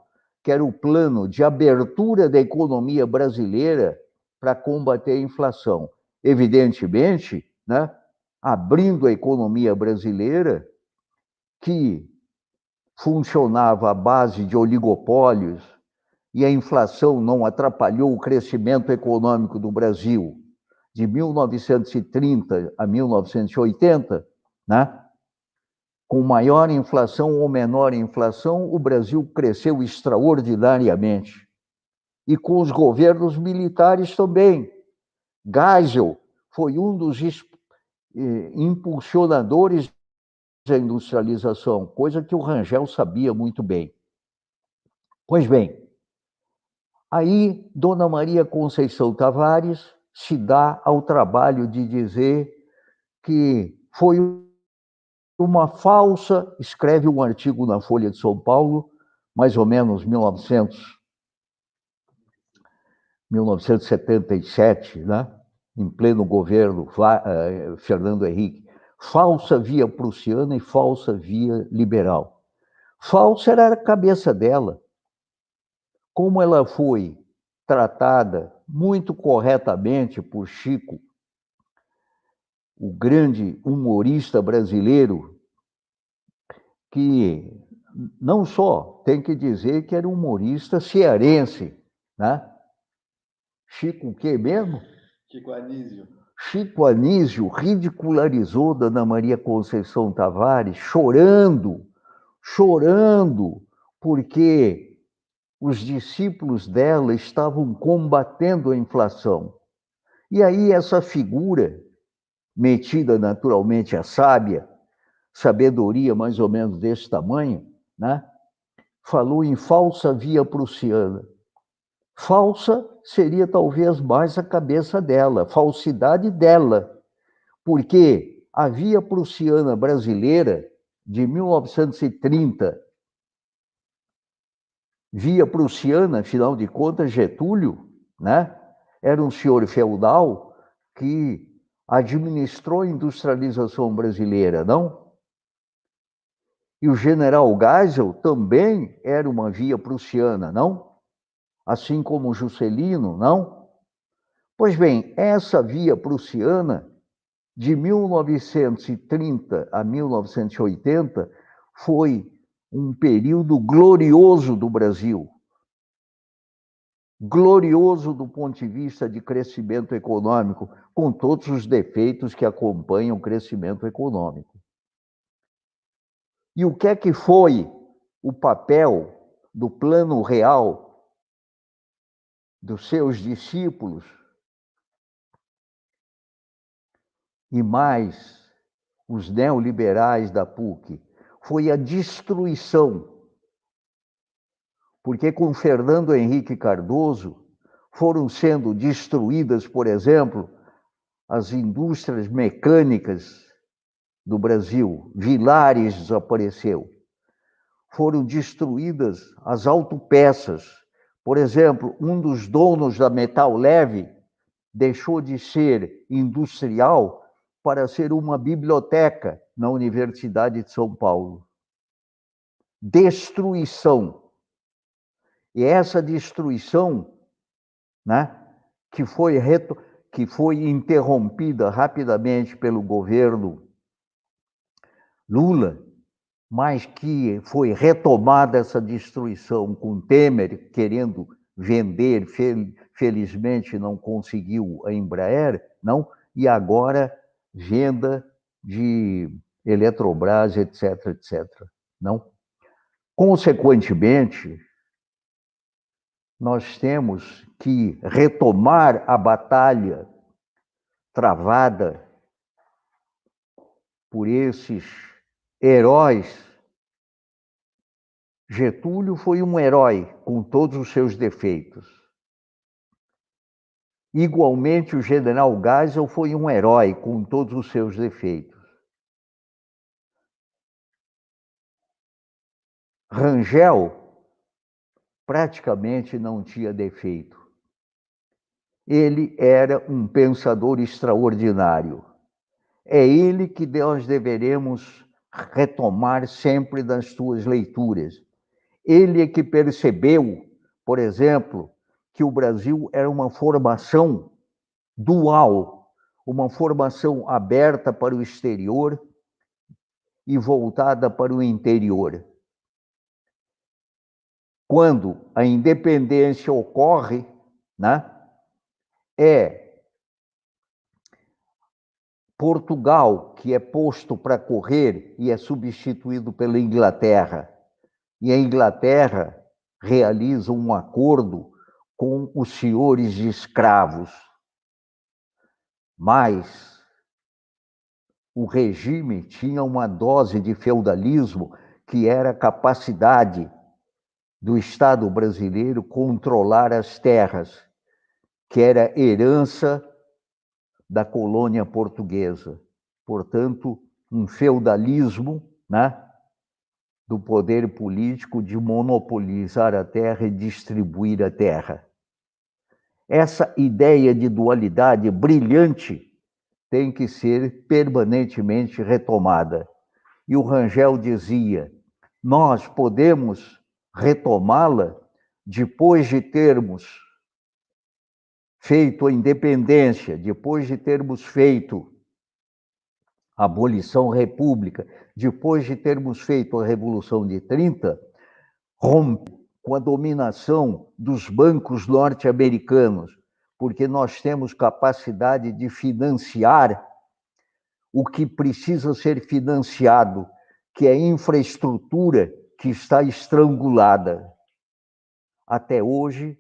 que era o plano de abertura da economia brasileira para combater a inflação. Evidentemente, né, abrindo a economia brasileira, que funcionava à base de oligopólios, e a inflação não atrapalhou o crescimento econômico do Brasil de 1930 a 1980, né? Com maior inflação ou menor inflação, o Brasil cresceu extraordinariamente. E com os governos militares também. Geisel foi um dos impulsionadores da industrialização, coisa que o Rangel sabia muito bem. Pois bem, aí Dona Maria Conceição Tavares se dá ao trabalho de dizer que foi uma falsa, escreve um artigo na Folha de São Paulo, mais ou menos 1977, né? Em pleno governo Fernando Henrique, falsa via prussiana e falsa via liberal. Falsa era a cabeça dela. Como ela foi tratada muito corretamente por Chico, o grande humorista brasileiro, que não só tem que dizer que era um humorista cearense, né? Chico o quê mesmo? Chico Anísio. Chico Anísio ridicularizou Dona Maria Conceição Tavares, chorando, porque os discípulos dela estavam combatendo a inflação. E aí essa figura, metida naturalmente a sábia, sabedoria mais ou menos desse tamanho, né, falou em falsa via prussiana. Falsa seria talvez mais a cabeça dela, falsidade dela, porque a via prussiana brasileira de 1930, via prussiana, afinal de contas, Getúlio, né, era um senhor feudal que administrou a industrialização brasileira, não? E o general Geisel também era uma via prussiana, não? Assim como Juscelino, não? Pois bem, essa via prussiana, de 1930 a 1980, foi um período glorioso do Brasil. Glorioso do ponto de vista de crescimento econômico, com todos os defeitos que acompanham o crescimento econômico. E o que é que foi o papel do Plano Real dos seus discípulos e mais os neoliberais da PUC? Foi a destruição. porque com Fernando Henrique Cardoso foram sendo destruídas, por exemplo, as indústrias mecânicas do Brasil. Vilares desapareceu. Foram destruídas as autopeças. Por exemplo, um dos donos da Metal Leve deixou de ser industrial para ser uma biblioteca na Universidade de São Paulo. Destruição. E essa destruição, né, que foi interrompida rapidamente pelo governo Lula, mas que foi retomada essa destruição com Temer querendo vender, felizmente não conseguiu a Embraer, não, e agora venda de Eletrobras, etc, etc, não? Consequentemente, nós temos que retomar a batalha travada por esses heróis. Getúlio foi um herói com todos os seus defeitos. Igualmente, o general Geisel foi um herói com todos os seus defeitos. Rangel praticamente não tinha defeito. Ele era um pensador extraordinário. É ele que nós deveremos retomar sempre das suas leituras. Ele é que percebeu, por exemplo, que o Brasil era uma formação dual, uma formação aberta para o exterior e voltada para o interior. Quando a independência ocorre, né, Portugal que é posto para correr e é substituído pela Inglaterra. E a Inglaterra realiza um acordo com os senhores de escravos. Mas o regime tinha uma dose de feudalismo que era a capacidade do Estado brasileiro controlar as terras, que era herança da colônia portuguesa. Portanto, um feudalismo, né, do poder político de monopolizar a terra e distribuir a terra. Essa ideia de dualidade brilhante tem que ser permanentemente retomada. E o Rangel dizia, nós podemos retomá-la depois de termos feito a independência, depois de termos feito a abolição república, depois de termos feito a Revolução de 30, rompe com a dominação dos bancos norte-americanos, porque nós temos capacidade de financiar o que precisa ser financiado, que é a infraestrutura que está estrangulada. Até hoje,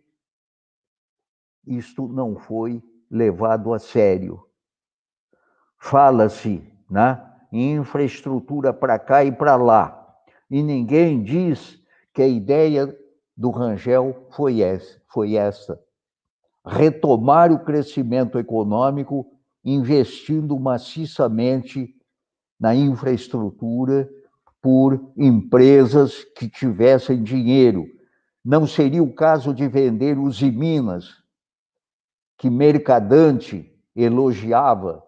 isto não foi levado a sério. Fala-se, né, em infraestrutura para cá e para lá, e ninguém diz que a ideia do Rangel foi essa. Retomar o crescimento econômico investindo maciçamente na infraestrutura por empresas que tivessem dinheiro. Não seria o caso de vender Usiminas, que Mercadante elogiava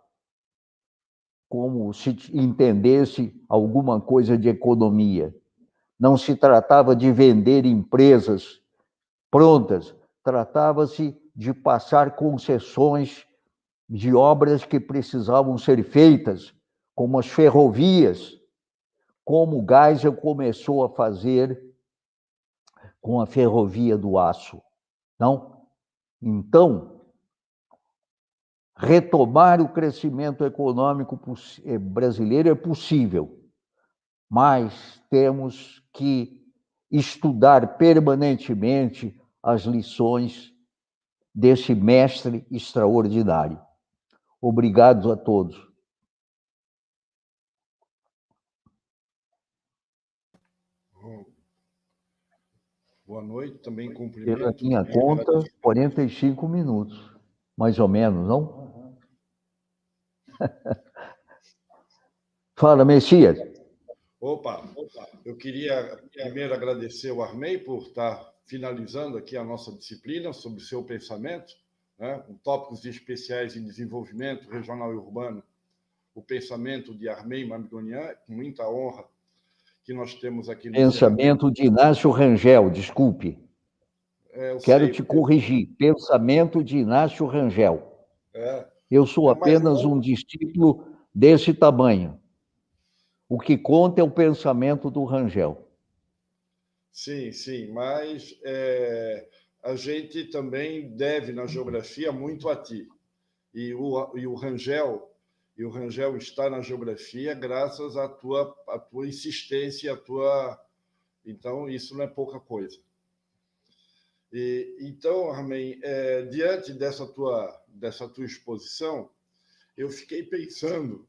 como se entendesse alguma coisa de economia. Não se tratava de vender empresas prontas, tratava-se de passar concessões de obras que precisavam ser feitas, como as ferrovias, como o Geisel começou a fazer com a ferrovia do aço. Não? Então, retomar o crescimento econômico brasileiro é possível, mas temos que estudar permanentemente as lições desse mestre extraordinário. Obrigado a todos. Boa noite, também Pela cumprimento. minha também conta, agradeço. 45 minutos, mais ou menos, não? Fala, Messias. Opa, eu queria primeiro agradecer o Armei por estar finalizando aqui a nossa disciplina sobre o seu pensamento, né, com tópicos especiais em desenvolvimento regional e urbano, o pensamento de Armei Mamigonian, com muita honra que nós temos aqui no Pensamento de Inácio Rangel, desculpe. Quero te corrigir. Pensamento de Inácio Rangel. Eu sou apenas um discípulo desse tamanho. O que conta é o pensamento do Rangel. Sim, sim, mas a gente também deve, na geografia, muito a ti. E o Rangel está na geografia graças à tua insistência, Então, isso não é pouca coisa. Então, Armin, diante dessa tua exposição, eu fiquei pensando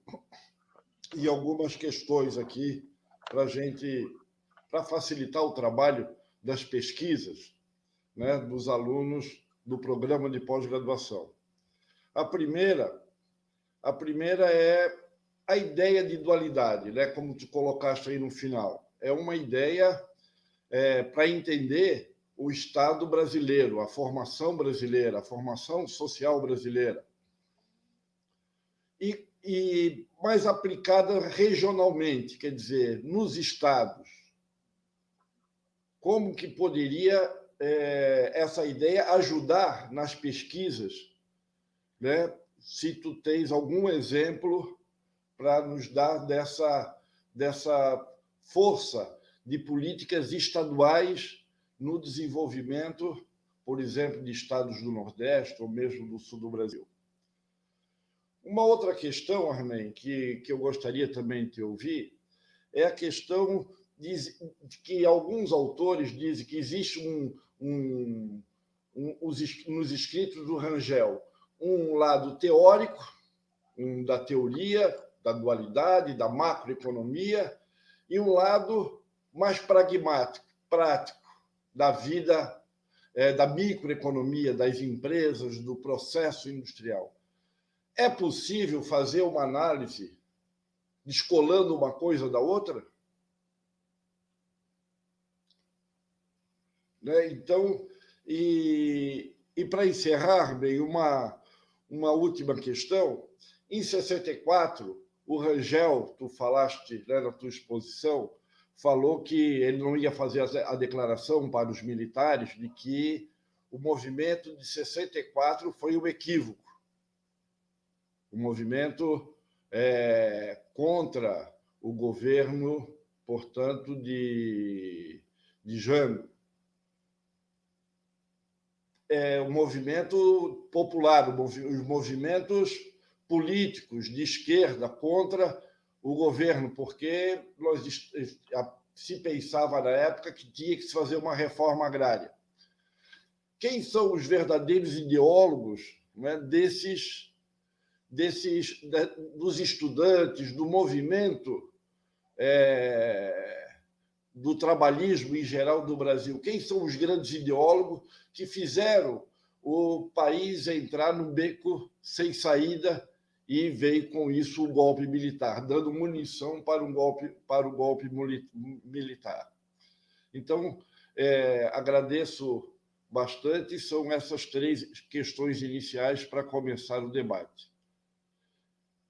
em algumas questões aqui para facilitar o trabalho das pesquisas, né, dos alunos do programa de pós-graduação. A primeira é a ideia de dualidade, né, como tu colocaste aí no final. É uma ideia para entender o Estado brasileiro, a formação brasileira, a formação social brasileira. E mais aplicada regionalmente, quer dizer, nos estados. Como que poderia essa ideia ajudar nas pesquisas, né? Se tu tens algum exemplo para nos dar dessa força de políticas estaduais no desenvolvimento, por exemplo, de estados do Nordeste ou mesmo do Sul do Brasil. Uma outra questão, Armin, que eu gostaria também de te ouvir, é a questão de que alguns autores dizem que existe nos escritos do Rangel um lado teórico, da teoria, da dualidade, da macroeconomia, e um lado mais pragmático, prático, da vida, da microeconomia, das empresas, do processo industrial. É possível fazer uma análise descolando uma coisa da outra? Né? Então, e para encerrar, bem, uma última questão. Em 64, o Rangel, tu falaste, né, na tua exposição, falou que ele não ia fazer a declaração para os militares de que o movimento de 64 foi um equívoco. O movimento contra o governo, portanto, de Jango. O movimento popular, os movimentos políticos de esquerda contra o governo, porque se pensava na época que tinha que se fazer uma reforma agrária. Quem são os verdadeiros ideólogos, né, dos estudantes, do movimento do trabalhismo em geral do Brasil? Quem são os grandes ideólogos que fizeram o país entrar num beco sem saída e veio com isso o golpe militar, dando munição para o golpe militar? Então, agradeço bastante. São essas 3 questões iniciais para começar o debate.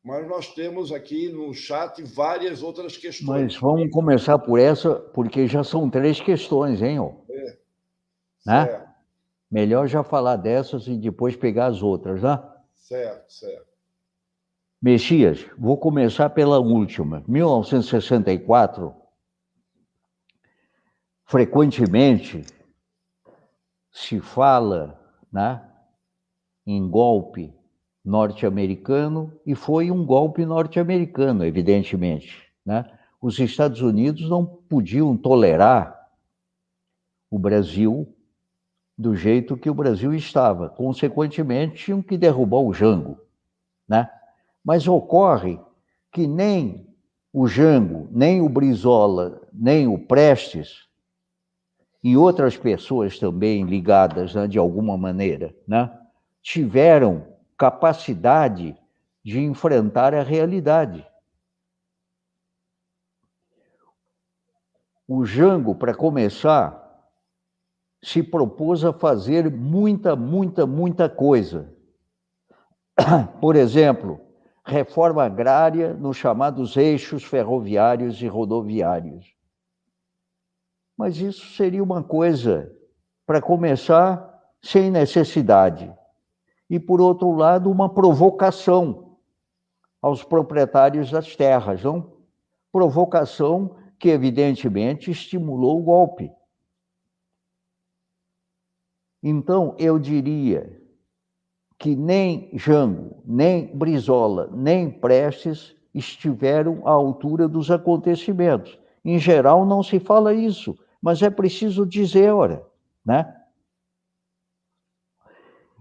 Mas nós temos aqui no chat várias outras questões. Mas vamos começar por essa, porque já são 3 questões, hein? Né? Melhor já falar dessas e depois pegar as outras, né? Certo. Messias, vou começar pela última. 1964, frequentemente se fala, né, em golpe norte-americano, e foi um golpe norte-americano, evidentemente, né? Os Estados Unidos não podiam tolerar o Brasil do jeito que o Brasil estava. Consequentemente, tinham que derrubar o Jango, né? Mas ocorre que nem o Jango, nem o Brizola, nem o Prestes e outras pessoas também ligadas, né, de alguma maneira, né, tiveram capacidade de enfrentar a realidade. O Jango, para começar, se propôs a fazer muita coisa. Por exemplo, reforma agrária nos chamados eixos ferroviários e rodoviários. Mas isso seria uma coisa, para começar, sem necessidade. E, por outro lado, uma provocação aos proprietários das terras, não? Provocação que, evidentemente, estimulou o golpe. Então, eu diria que nem Jango, nem Brizola, nem Prestes estiveram à altura dos acontecimentos. Em geral, não se fala isso, mas é preciso dizer, ora, né?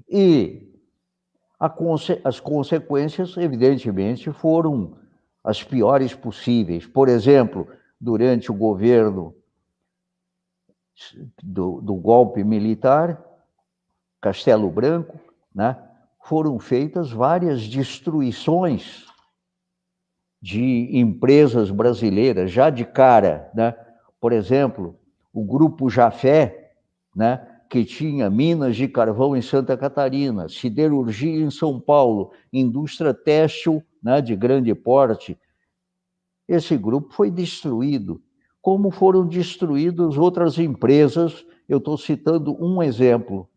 E as consequências, evidentemente, foram as piores possíveis. Por exemplo, durante o governo do golpe militar, Castelo Branco, né, foram feitas várias destruições de empresas brasileiras, já de cara, né? Por exemplo, o Grupo Jafé, né, que tinha minas de carvão em Santa Catarina, siderurgia em São Paulo, indústria têxtil, né, de grande porte. Esse grupo foi destruído, como foram destruídas outras empresas. Eu estou citando um exemplo.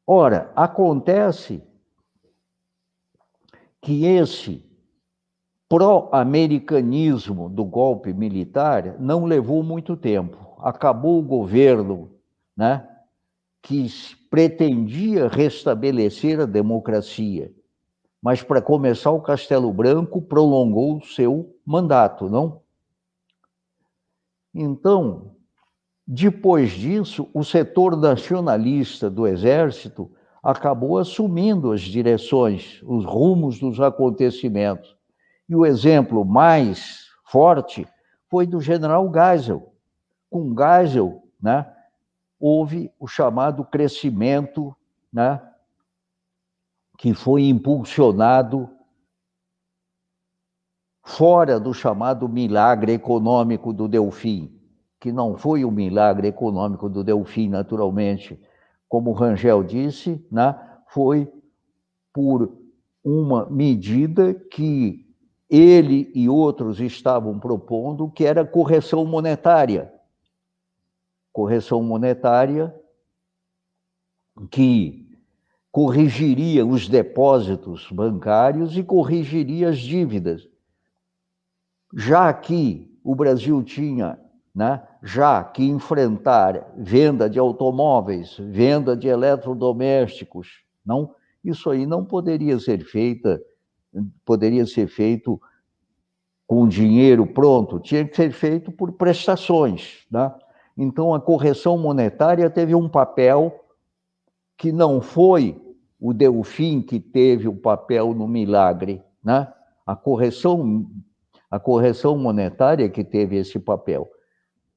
Ora, acontece que esse pró-americanismo do golpe militar não levou muito tempo. Acabou o governo, né, que pretendia restabelecer a democracia, mas, para começar, o Castelo Branco prolongou o seu mandato, não? Então, depois disso, o setor nacionalista do Exército acabou assumindo as direções, os rumos dos acontecimentos. E o exemplo mais forte foi do general Geisel. Com Geisel, né, houve o chamado crescimento, né, que foi impulsionado fora do chamado milagre econômico do Delfim, que não foi o milagre econômico do Delfim, naturalmente, como Rangel disse, né, foi por uma medida que ele e outros estavam propondo, que era correção monetária. Correção monetária que corrigiria os depósitos bancários e corrigiria as dívidas. Já que o Brasil tinha, né, já que enfrentar venda de automóveis, venda de eletrodomésticos, não, isso aí não poderia ser feito com dinheiro pronto, tinha que ser feito por prestações, né? Então, a correção monetária teve um papel que não foi o Delfim que teve o papel no milagre, né? A correção monetária que teve esse papel,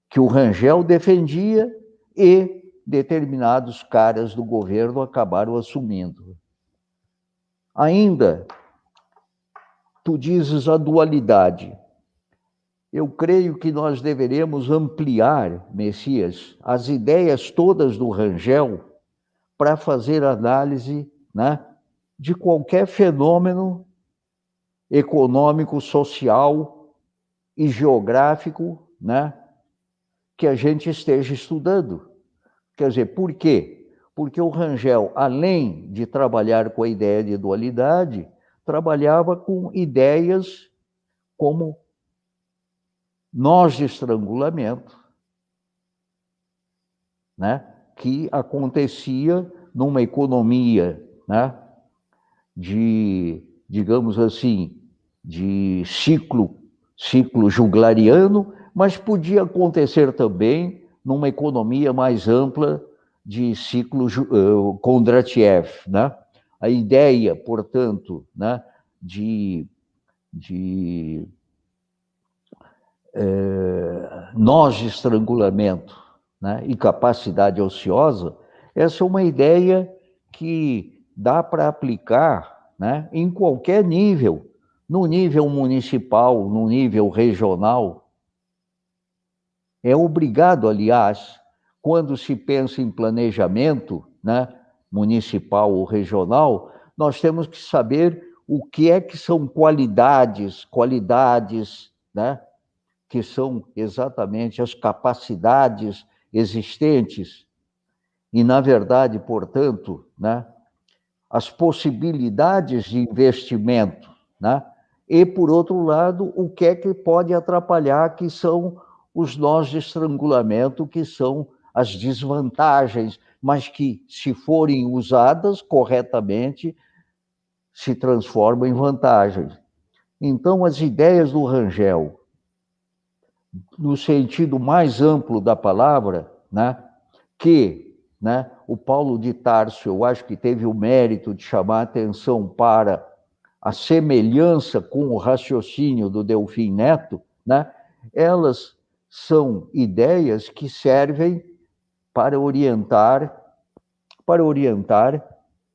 que o Rangel defendia e determinados caras do governo acabaram assumindo. Ainda, tu dizes a dualidade. Eu creio que nós deveremos ampliar, Messias, as ideias todas do Rangel para fazer análise, né, de qualquer fenômeno econômico, social e geográfico, né, que a gente esteja estudando. Quer dizer, por quê? Porque o Rangel, além de trabalhar com a ideia de dualidade, trabalhava com ideias como nós de estrangulamento, né, que acontecia numa economia, né, de, digamos assim, de ciclo juglariano, mas podia acontecer também numa economia mais ampla de ciclo Kondratiev, né? A ideia, portanto, né, nós de estrangulamento, né, e capacidade ociosa, essa é uma ideia que dá para aplicar, né, em qualquer nível, no nível municipal, no nível regional. É obrigado, aliás, quando se pensa em planejamento, né, municipal ou regional, nós temos que saber o que é que são qualidades, né, que são exatamente as capacidades existentes e, na verdade, portanto, né, as possibilidades de investimento, né, e, por outro lado, o que é que pode atrapalhar, que são os nós de estrangulamento, que são as desvantagens, mas que, se forem usadas corretamente, se transformam em vantagens. Então, as ideias do Rangel, no sentido mais amplo da palavra, né, que, né, o Paulo de Tarso, eu acho que teve o mérito de chamar a atenção para a semelhança com o raciocínio do Delfim Neto, né, elas são ideias que servem para orientar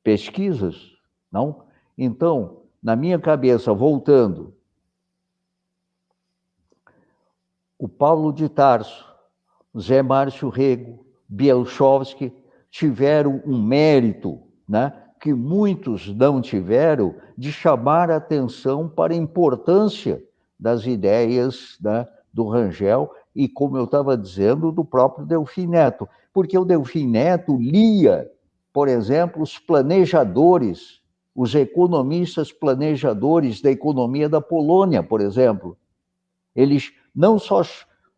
pesquisas, não? Então, na minha cabeça, voltando, o Paulo de Tarso, Zé Márcio Rego, Bielchowski tiveram um mérito, né, que muitos não tiveram, de chamar a atenção para a importância das ideias, né, do Rangel e, como eu estava dizendo, do próprio Delfim Neto. Porque o Delfim Neto lia, por exemplo, os planejadores, os economistas planejadores da economia da Polônia, por exemplo. Eles não só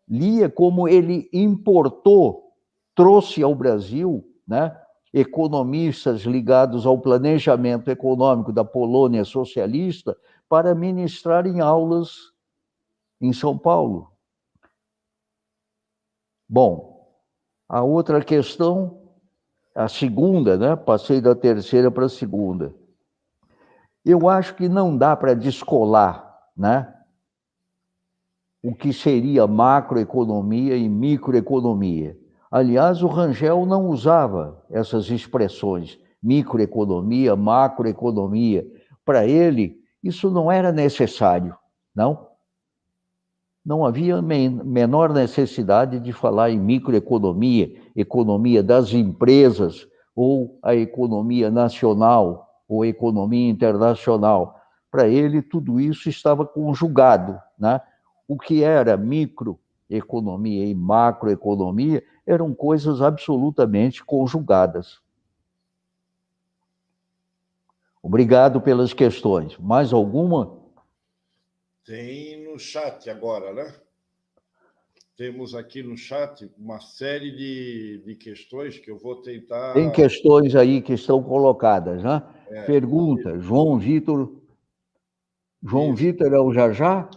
lia, como ele importou, trouxe ao Brasil, né, economistas ligados ao planejamento econômico da Polônia socialista para ministrarem aulas em São Paulo. Bom, a outra questão, a segunda, né, passei da terceira para a segunda. Eu acho que não dá para descolar, né, o que seria macroeconomia e microeconomia. Aliás, o Rangel não usava essas expressões, microeconomia, macroeconomia. Para ele, isso não era necessário, não? Não havia menor necessidade de falar em microeconomia, economia das empresas, ou a economia nacional, ou economia internacional. Para ele, tudo isso estava conjugado, né? O que era microeconomia e macroeconomia eram coisas absolutamente conjugadas. Obrigado pelas questões. Mais alguma? Tem no chat agora, né? Temos aqui no chat uma série de questões que eu vou tentar... Tem questões aí que estão colocadas, né? Pergunta, João Vitor é o Jajá?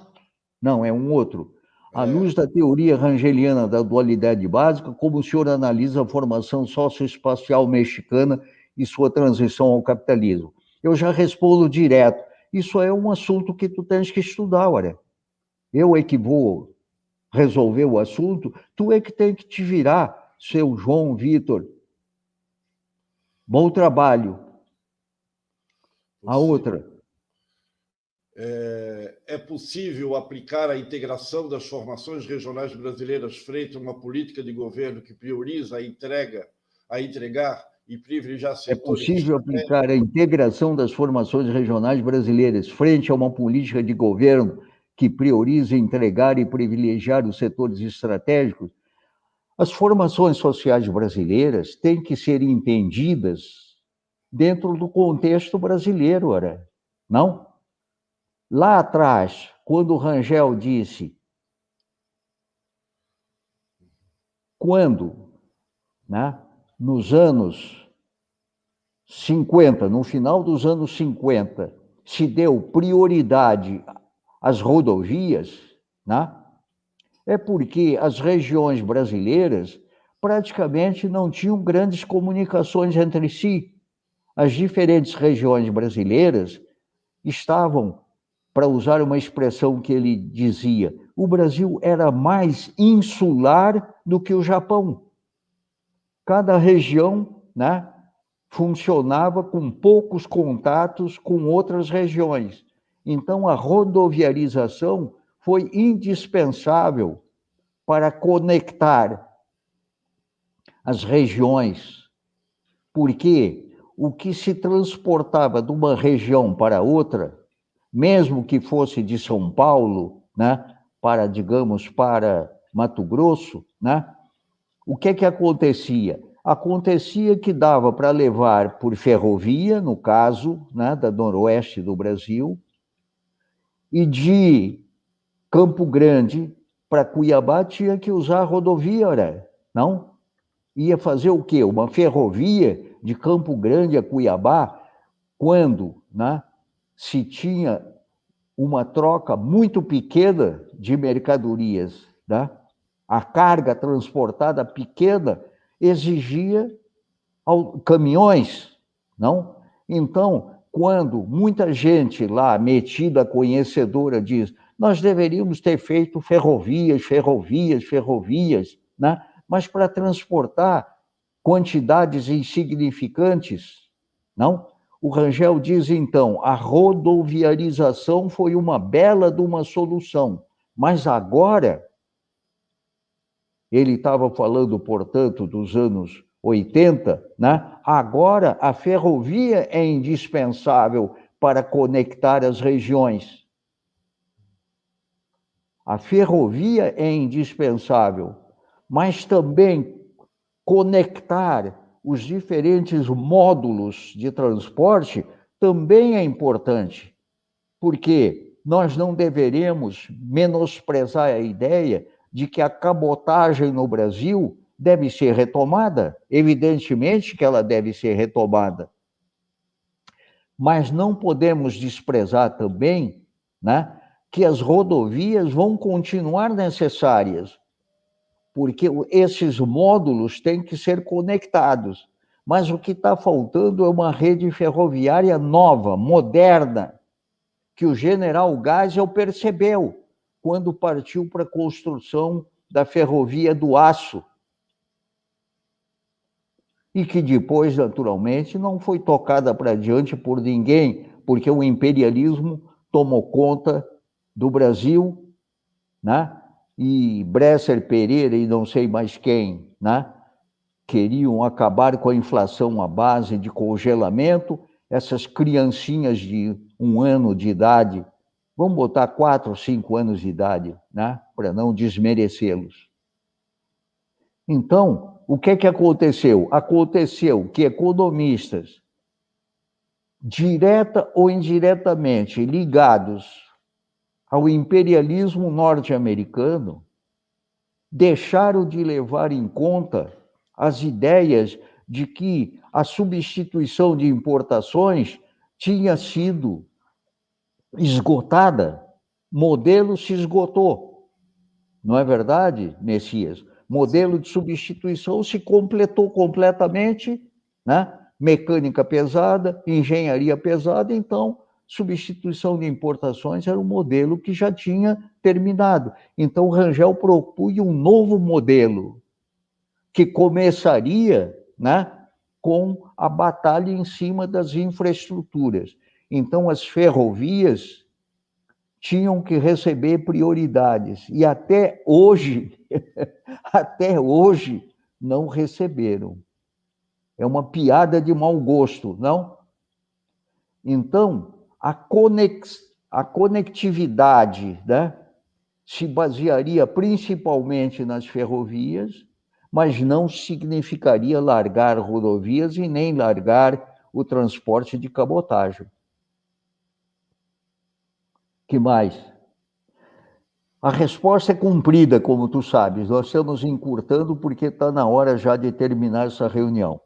Não, é um outro. À luz da teoria rangeliana da dualidade básica, como o senhor analisa a formação socioespacial mexicana e sua transição ao capitalismo? Eu já respondo direto. Isso é um assunto que tu tens que estudar, olha. Eu é que vou resolver o assunto, tu é que tem que te virar, seu João Vitor. Bom trabalho. A outra. É possível aplicar a integração das formações regionais brasileiras frente a uma política de governo que prioriza a entregar e privilegiar setores... É possível aplicar a integração das formações regionais brasileiras frente a uma política de governo que prioriza entregar e privilegiar os setores estratégicos? As formações sociais brasileiras têm que ser entendidas dentro do contexto brasileiro, ora, não? Lá atrás, quando o Rangel disse, né, nos anos 50, no final dos anos 50, se deu prioridade às rodovias, né, é porque as regiões brasileiras praticamente não tinham grandes comunicações entre si. As diferentes regiões brasileiras estavam, para usar uma expressão que ele dizia, o Brasil era mais insular do que o Japão. Cada região, né, funcionava com poucos contatos com outras regiões. Então, a rodoviarização foi indispensável para conectar as regiões, porque o que se transportava de uma região para outra, mesmo que fosse de São Paulo, né, para, digamos, para Mato Grosso, né, o que acontecia? Acontecia que dava para levar por ferrovia, no caso, né, da noroeste do Brasil, e de Campo Grande para Cuiabá tinha que usar a rodovia, não? Ia fazer o quê? Uma ferrovia de Campo Grande a Cuiabá, quando, né, se tinha uma troca muito pequena de mercadorias, né? A carga transportada pequena exigia caminhões, não? Então, quando muita gente lá, metida, conhecedora, diz nós deveríamos ter feito ferrovias, né? Mas para transportar quantidades insignificantes, não? O Rangel diz, então, a rodoviarização foi uma bela de uma solução, mas agora, ele estava falando, portanto, dos anos 80, né? Agora a ferrovia é indispensável para conectar as regiões. A ferrovia é indispensável, mas também conectar os diferentes módulos de transporte também é importante, porque nós não deveremos menosprezar a ideia de que a cabotagem no Brasil deve ser retomada. Evidentemente que ela deve ser retomada. Mas não podemos desprezar também, né, que as rodovias vão continuar necessárias, porque esses módulos têm que ser conectados. Mas o que está faltando é uma rede ferroviária nova, moderna, que o general Geisel percebeu quando partiu para a construção da ferrovia do aço, e que depois, naturalmente, não foi tocada para diante por ninguém, porque o imperialismo tomou conta do Brasil, né? E Bresser, Pereira e não sei mais quem, né, queriam acabar com a inflação à base de congelamento. Essas criancinhas de 1 ano de idade, vamos botar 4 ou 5 anos de idade, né, para não desmerecê-los. Então, o que aconteceu? Aconteceu que economistas, direta ou indiretamente ligados ao imperialismo norte-americano, deixaram de levar em conta as ideias de que a substituição de importações tinha sido esgotada. Modelo se esgotou. Não é verdade, Messias? Modelo de substituição se completou completamente, né? Mecânica pesada, engenharia pesada, então substituição de importações era um modelo que já tinha terminado. Então o Rangel propunha um novo modelo, que começaria, né, com a batalha em cima das infraestruturas. Então as ferrovias tinham que receber prioridades, e até hoje não receberam. É uma piada de mau gosto, não? Então, a conectividade, né, se basearia principalmente nas ferrovias, mas não significaria largar rodovias e nem largar o transporte de cabotagem. Que mais? A resposta é cumprida, como tu sabes. Nós estamos encurtando porque está na hora já de terminar essa reunião.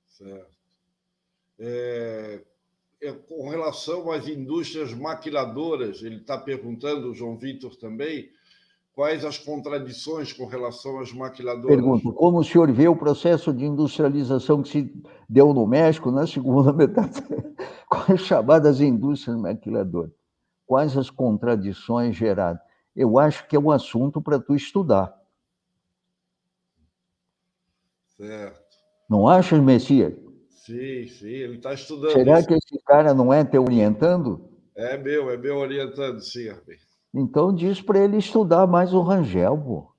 Certo. Com relação às indústrias maquiladoras, ele está perguntando, o João Vitor também, quais as contradições com relação às maquiladoras? Pergunto, como o senhor vê o processo de industrialização que se deu no México na segunda metade? Quais as chamadas indústrias maquiladoras? Quais as contradições geradas? eu acho que é um assunto para tu estudar. Certo. Não achas, Messias? Sim, sim, ele está estudando Será isso. que esse cara não é te orientando? É meu orientando, sim, Armin. Então diz para ele estudar mais o Rangel, pô.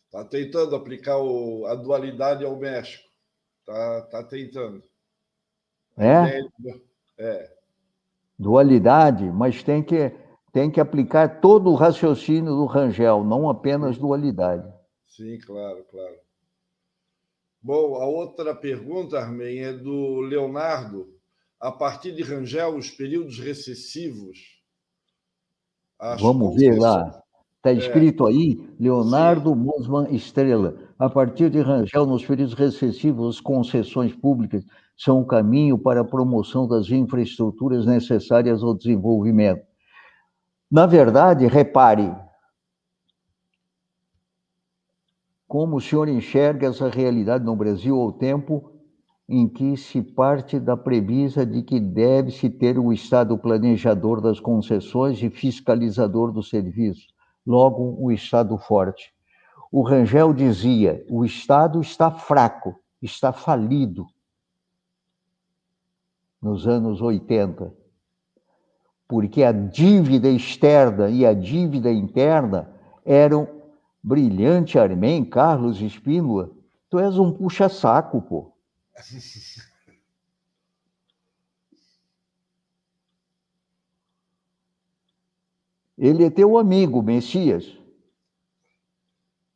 Está tentando aplicar a dualidade ao México. Tá tentando. A É? ideia é, Dualidade, mas tem que aplicar todo o raciocínio do Rangel, não apenas dualidade. sim, claro, claro. Bom, a outra pergunta, Armin, é do Leonardo. A partir de Rangel, os períodos recessivos, as Vamos ver concessões. lá. Está escrito aí, Sim, Leonardo Musman Estrela. A partir de Rangel, nos períodos recessivos, as concessões públicas são o caminho para a promoção das infraestruturas necessárias ao desenvolvimento. Na verdade, repare, como o senhor enxerga essa realidade no Brasil ao tempo em que se parte da premissa de que deve-se ter um Estado planejador das concessões e fiscalizador do serviço, logo um Estado forte. O Rangel dizia, o Estado está fraco, está falido, nos anos 80, porque a dívida externa e a dívida interna eram brilhante, Armém, Carlos Espínola. Tu és um puxa-saco, pô. Ele é teu amigo, Messias.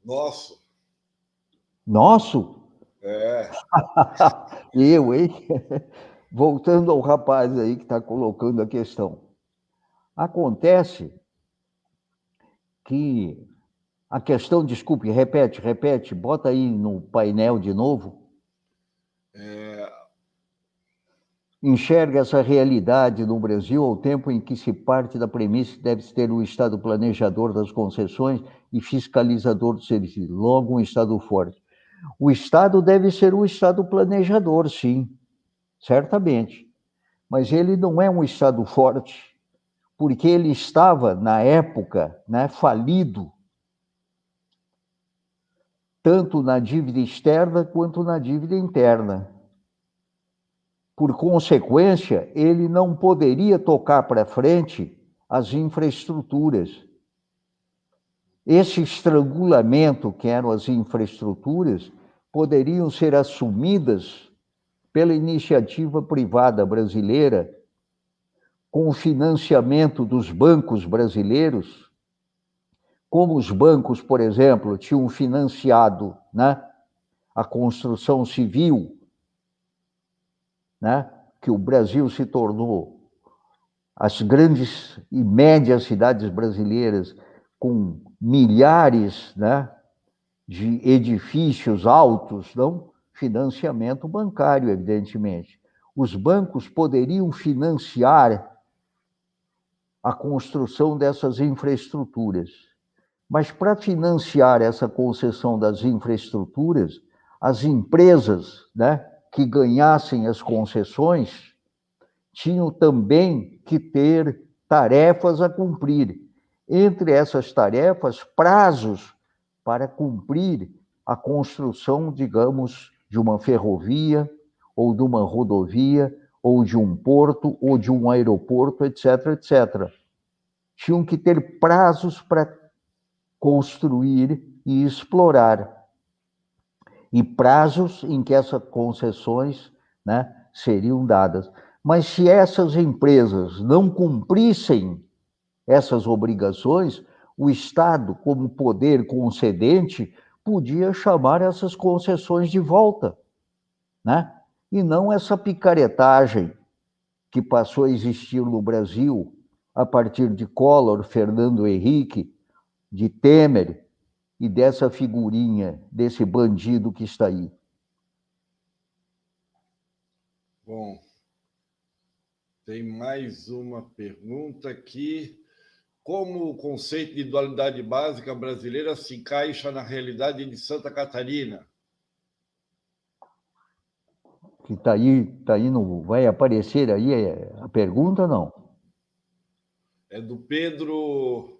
nosso. Nosso? É, Eu, hein? Voltando ao rapaz aí que está colocando a questão. Acontece que a questão, desculpe, repete, bota aí no painel de novo. Enxerga essa realidade no Brasil ao tempo em que se parte da premissa que deve ter um Estado planejador das concessões e fiscalizador do serviço, logo um Estado forte. O Estado deve ser um Estado planejador, sim, certamente, mas ele não é um Estado forte, porque ele estava, na época, né, falido, tanto na dívida externa quanto na dívida interna. Por consequência, ele não poderia tocar para frente as infraestruturas. Esse estrangulamento, que eram as infraestruturas, poderiam ser assumidas pela iniciativa privada brasileira, com o financiamento dos bancos brasileiros, como os bancos, por exemplo, tinham financiado, né, a construção civil, né, que o Brasil se tornou as grandes e médias cidades brasileiras com milhares, né, de edifícios altos, não? Financiamento bancário, evidentemente. Os bancos poderiam financiar a construção dessas infraestruturas. Mas para financiar essa concessão das infraestruturas, as empresas, né, que ganhassem as concessões tinham também que ter tarefas a cumprir. Entre essas tarefas, prazos para cumprir a construção, digamos, de uma ferrovia, ou de uma rodovia, ou de um porto, ou de um aeroporto, etc., etc. Tinham que ter prazos para construir e explorar. E prazos em que essas concessões, né, seriam dadas. Mas se essas empresas não cumprissem essas obrigações, o Estado, como poder concedente, podia chamar essas concessões de volta, né? E não essa picaretagem que passou a existir no Brasil a partir de Collor, Fernando Henrique, de Temer e dessa figurinha, desse bandido que está aí. bom. Tem mais uma pergunta aqui. Como o conceito de dualidade básica brasileira se encaixa na realidade de Santa Catarina? Que tá aí no, vai aparecer aí a pergunta, não? É do Pedro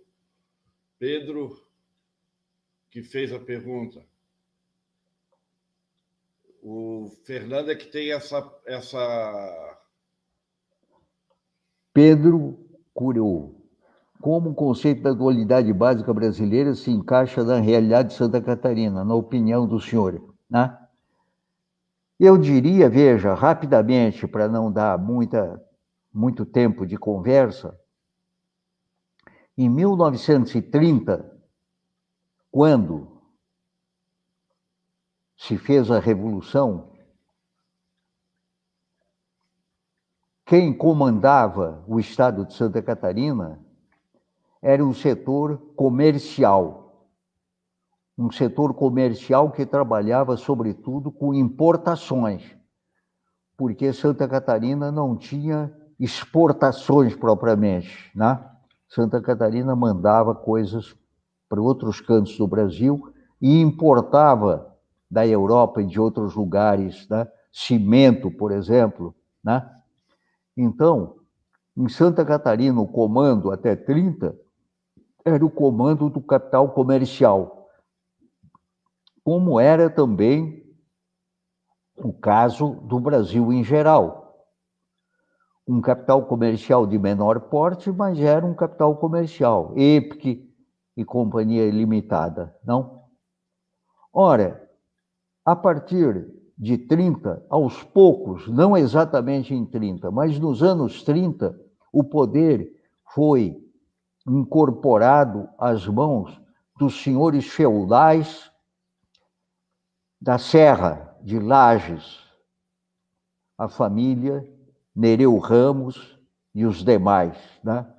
que fez a pergunta. O Fernando é que tem essa... Pedro Curou. Como o conceito da dualidade básica brasileira se encaixa na realidade de Santa Catarina, na opinião do senhor, né? Eu diria, veja, rapidamente, para não dar muito tempo de conversa, em 1930, quando se fez a Revolução, quem comandava o estado de Santa Catarina era um setor comercial que trabalhava, sobretudo, com importações, porque Santa Catarina não tinha exportações propriamente, né? Santa Catarina mandava coisas para outros cantos do Brasil e importava da Europa e de outros lugares, né? Cimento, por exemplo, né? Então, em Santa Catarina, o comando até 30 era o comando do capital comercial, como era também o caso do Brasil em geral. Um capital comercial de menor porte, mas era um capital comercial, EPIC e Companhia Limitada, não? Ora, a partir de 30, aos poucos, não exatamente em 30, mas nos anos 30, o poder foi incorporado às mãos dos senhores feudais da Serra de Lages, a família Nereu Ramos e os demais, né?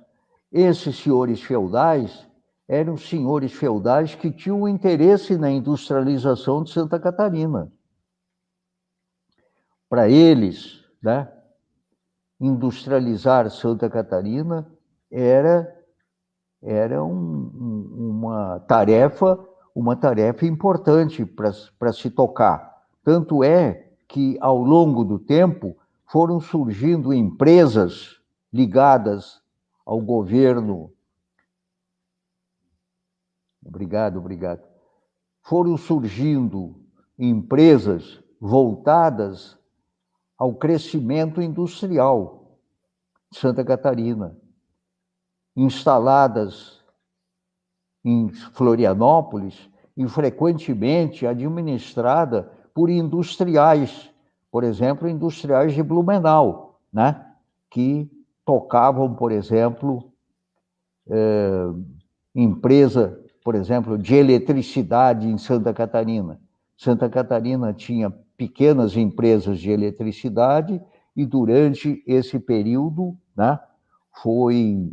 Esses senhores feudais eram senhores feudais que tinham interesse na industrialização de Santa Catarina. Para eles, né, industrializar Santa Catarina era uma tarefa importante para se tocar. Tanto é que, ao longo do tempo, foram surgindo empresas ligadas ao governo. Obrigado. Foram surgindo empresas voltadas ao crescimento industrial de Santa Catarina, instaladas em Florianópolis e frequentemente administrada por industriais, por exemplo, industriais de Blumenau, né? Que tocavam, por exemplo, empresa, por exemplo, de eletricidade em Santa Catarina. Santa Catarina tinha pequenas empresas de eletricidade e durante esse período, né, foi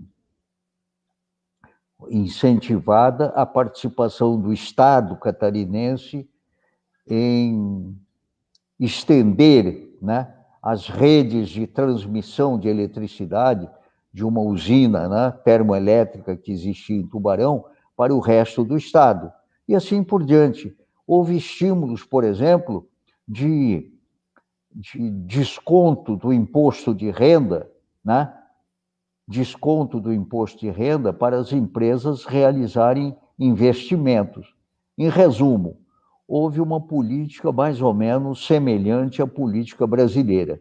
incentivada a participação do Estado catarinense em estender, né, as redes de transmissão de eletricidade de uma usina, né, termoelétrica que existia em Tubarão para o resto do Estado. E assim por diante. Houve estímulos, por exemplo, de desconto do imposto de renda, né? Desconto do imposto de renda para as empresas realizarem investimentos. Em resumo, houve uma política mais ou menos semelhante à política brasileira.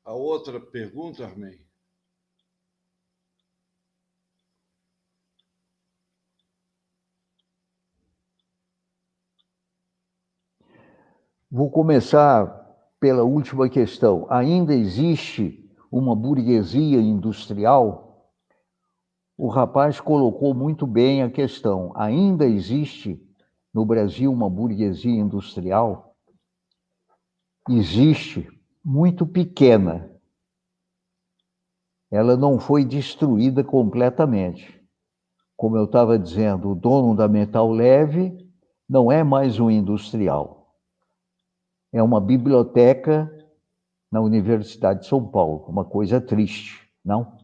A outra pergunta, Armin? Vou começar pela última questão. Ainda existe uma burguesia industrial? O rapaz colocou muito bem a questão. Ainda existe no Brasil uma burguesia industrial? Existe, muito pequena. Ela não foi destruída completamente. Como eu estava dizendo, o dono da Metal Leve não é mais um industrial. É uma biblioteca na Universidade de São Paulo, uma coisa triste, não?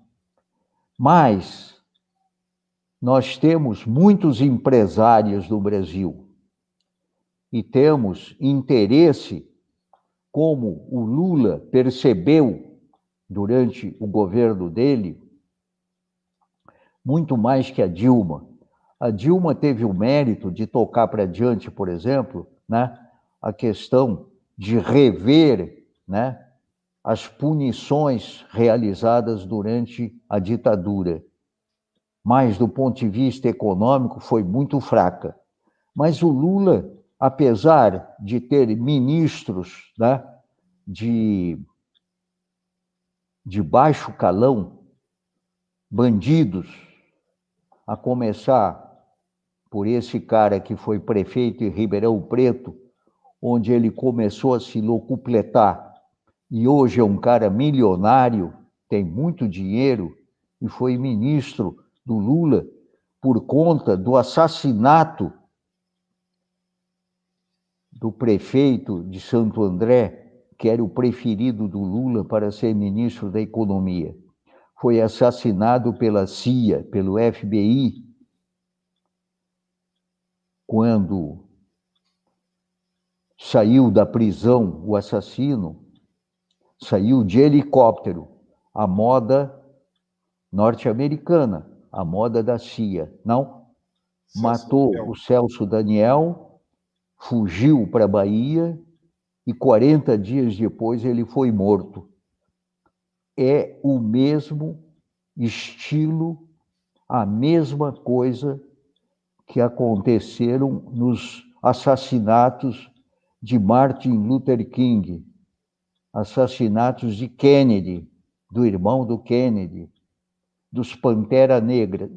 Mas nós temos muitos empresários no Brasil e temos interesse, como o Lula percebeu durante o governo dele, muito mais que a Dilma. A Dilma teve o mérito de tocar para diante, por exemplo, né, a questão de rever, né, as punições realizadas durante a ditadura. Mas, do ponto de vista econômico, foi muito fraca. Mas o Lula, apesar de ter ministros, né, de baixo calão, bandidos, a começar por esse cara que foi prefeito em Ribeirão Preto, onde ele começou a se locupletar, e hoje é um cara milionário, tem muito dinheiro, e foi ministro do Lula por conta do assassinato do prefeito de Santo André, que era o preferido do Lula para ser ministro da Economia. Foi assassinado pela CIA, pelo FBI, quando saiu da prisão o assassino, saiu de helicóptero, a moda norte-americana, a moda da CIA, não? Matou o Celso Daniel, fugiu para a Bahia e 40 dias depois ele foi morto. É o mesmo estilo, a mesma coisa que aconteceram nos assassinatos de Martin Luther King, assassinatos de Kennedy, do irmão do Kennedy, dos Pantera Negra.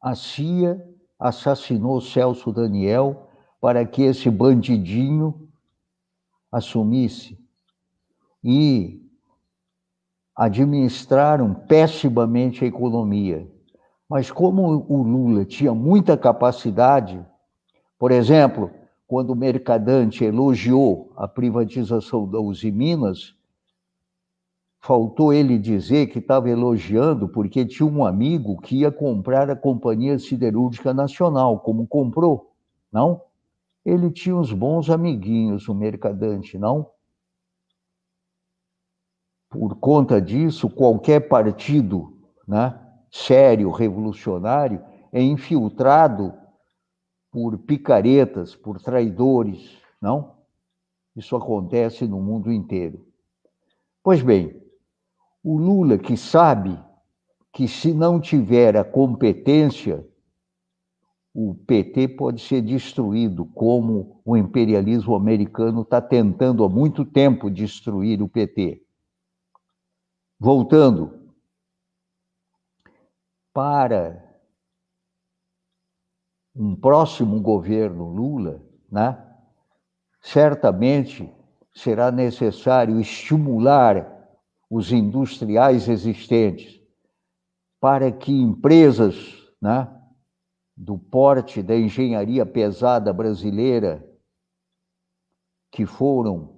A CIA assassinou Celso Daniel para que esse bandidinho assumisse. E administraram pessimamente a economia. Mas como o Lula tinha muita capacidade, por exemplo, quando o Mercadante elogiou a privatização da Usiminas, faltou ele dizer que estava elogiando porque tinha um amigo que ia comprar a Companhia Siderúrgica Nacional, como comprou, não? Ele tinha uns bons amiguinhos, o Mercadante, não? Por conta disso, qualquer partido, né, sério, revolucionário, é infiltrado por picaretas, por traidores, não? Isso acontece no mundo inteiro. Pois bem, o Lula, que sabe que se não tiver a competência, o PT pode ser destruído, como o imperialismo americano está tentando há muito tempo destruir o PT. Voltando para um próximo governo Lula, né, certamente será necessário estimular os industriais existentes para que empresas, né, do porte da engenharia pesada brasileira, que foram,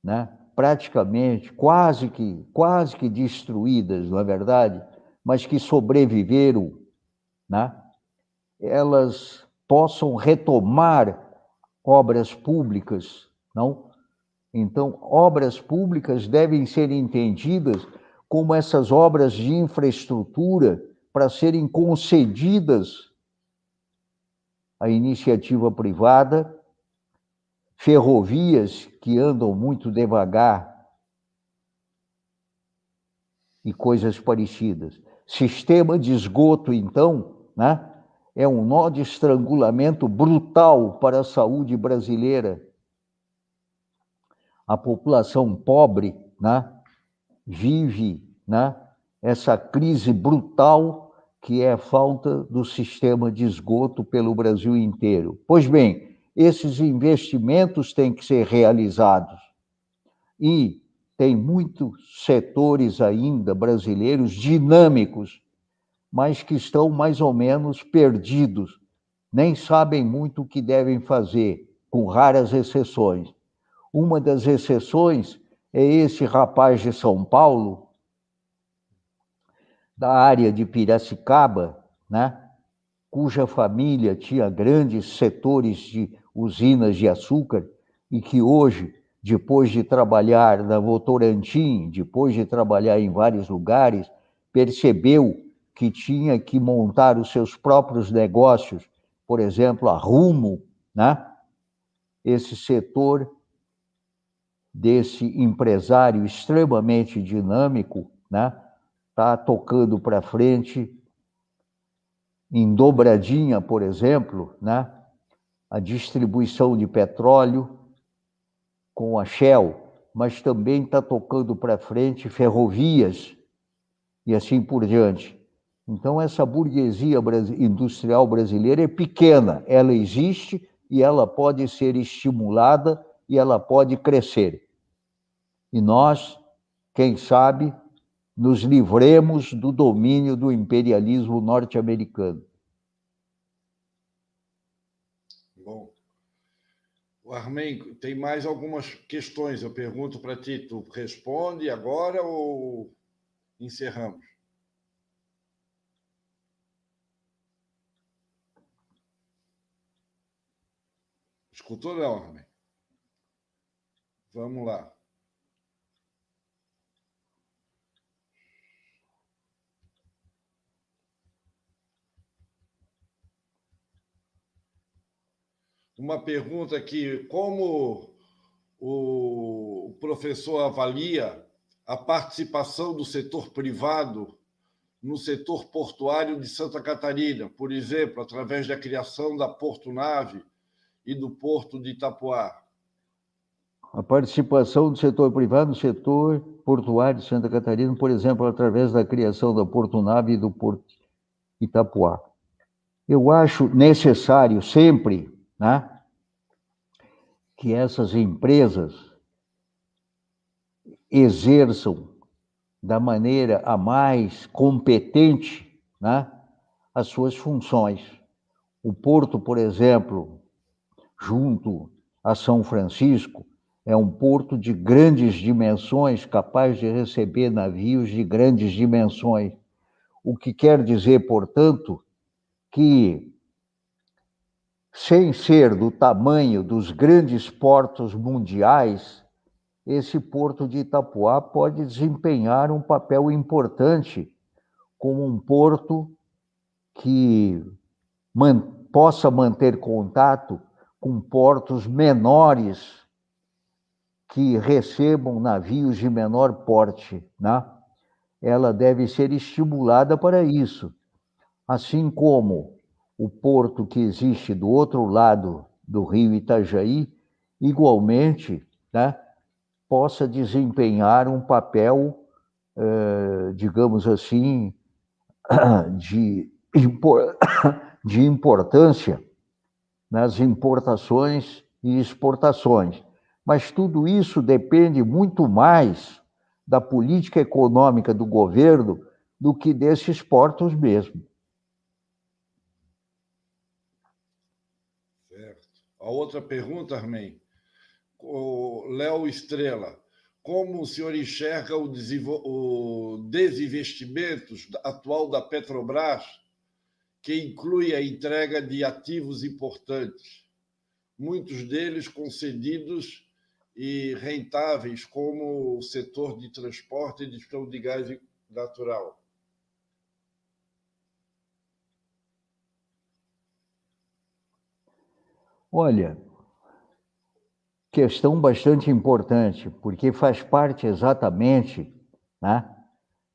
né, praticamente quase que destruídas, não é verdade, mas que sobreviveram, né, elas possam retomar obras públicas, não? Então, obras públicas devem ser entendidas como essas obras de infraestrutura para serem concedidas à iniciativa privada, ferrovias que andam muito devagar e coisas parecidas. Sistema de esgoto, então, né, é um nó de estrangulamento brutal para a saúde brasileira. A população pobre, né, vive, né, essa crise brutal que é a falta do sistema de esgoto pelo Brasil inteiro. Pois bem, esses investimentos têm que ser realizados. E tem muitos setores ainda brasileiros dinâmicos, mas que estão mais ou menos perdidos, nem sabem muito o que devem fazer, com raras exceções. Uma das exceções é esse rapaz de São Paulo, da área de Piracicaba, né, cuja família tinha grandes setores de usinas de açúcar e que hoje depois de trabalhar na Votorantim, depois de trabalhar em vários lugares, percebeu que tinha que montar os seus próprios negócios, por exemplo, a Rumo, né? Esse setor desse empresário extremamente dinâmico, né? Está tocando para frente. Em Dobradinha, por exemplo, né? A distribuição de petróleo com a Shell, mas também está tocando para frente ferrovias e assim por diante. Então, essa burguesia industrial brasileira é pequena, ela existe e ela pode ser estimulada e ela pode crescer. E nós, quem sabe, nos livremos do domínio do imperialismo norte-americano. Bom, o Armen, tem mais algumas questões. Eu pergunto para ti, tu responde agora ou encerramos? Escutou, não, Armen? Vamos lá. Uma pergunta aqui: como o professor avalia a participação do setor privado no setor portuário de Santa Catarina, por exemplo, através da criação da Porto Nave e do Porto de Itapuá? A participação do setor privado no setor portuário de Santa Catarina, por exemplo, através da criação da Porto Nave e do Porto Itapuá. Eu acho necessário sempre, né, que essas empresas exerçam da maneira a mais competente, né, as suas funções. O porto, por exemplo, junto a São Francisco, é um porto de grandes dimensões, capaz de receber navios de grandes dimensões. O que quer dizer, portanto, que, sem ser do tamanho dos grandes portos mundiais, esse porto de Itapuá pode desempenhar um papel importante como um porto que possa manter contato com portos menores que recebam navios de menor porte, né? Ela deve ser estimulada para isso, assim como o porto que existe do outro lado do rio Itajaí, igualmente, né, possa desempenhar um papel, digamos assim, de importância nas importações e exportações. Mas tudo isso depende muito mais da política econômica do governo do que desses portos mesmo. Certo. A outra pergunta, Armen, o Léo Estrela: como o senhor enxerga o desinvestimento atual da Petrobras, que inclui a entrega de ativos importantes, muitos deles concedidos e rentáveis, como o setor de transporte e distribuição de gás natural? Olha, questão bastante importante, porque faz parte exatamente, né,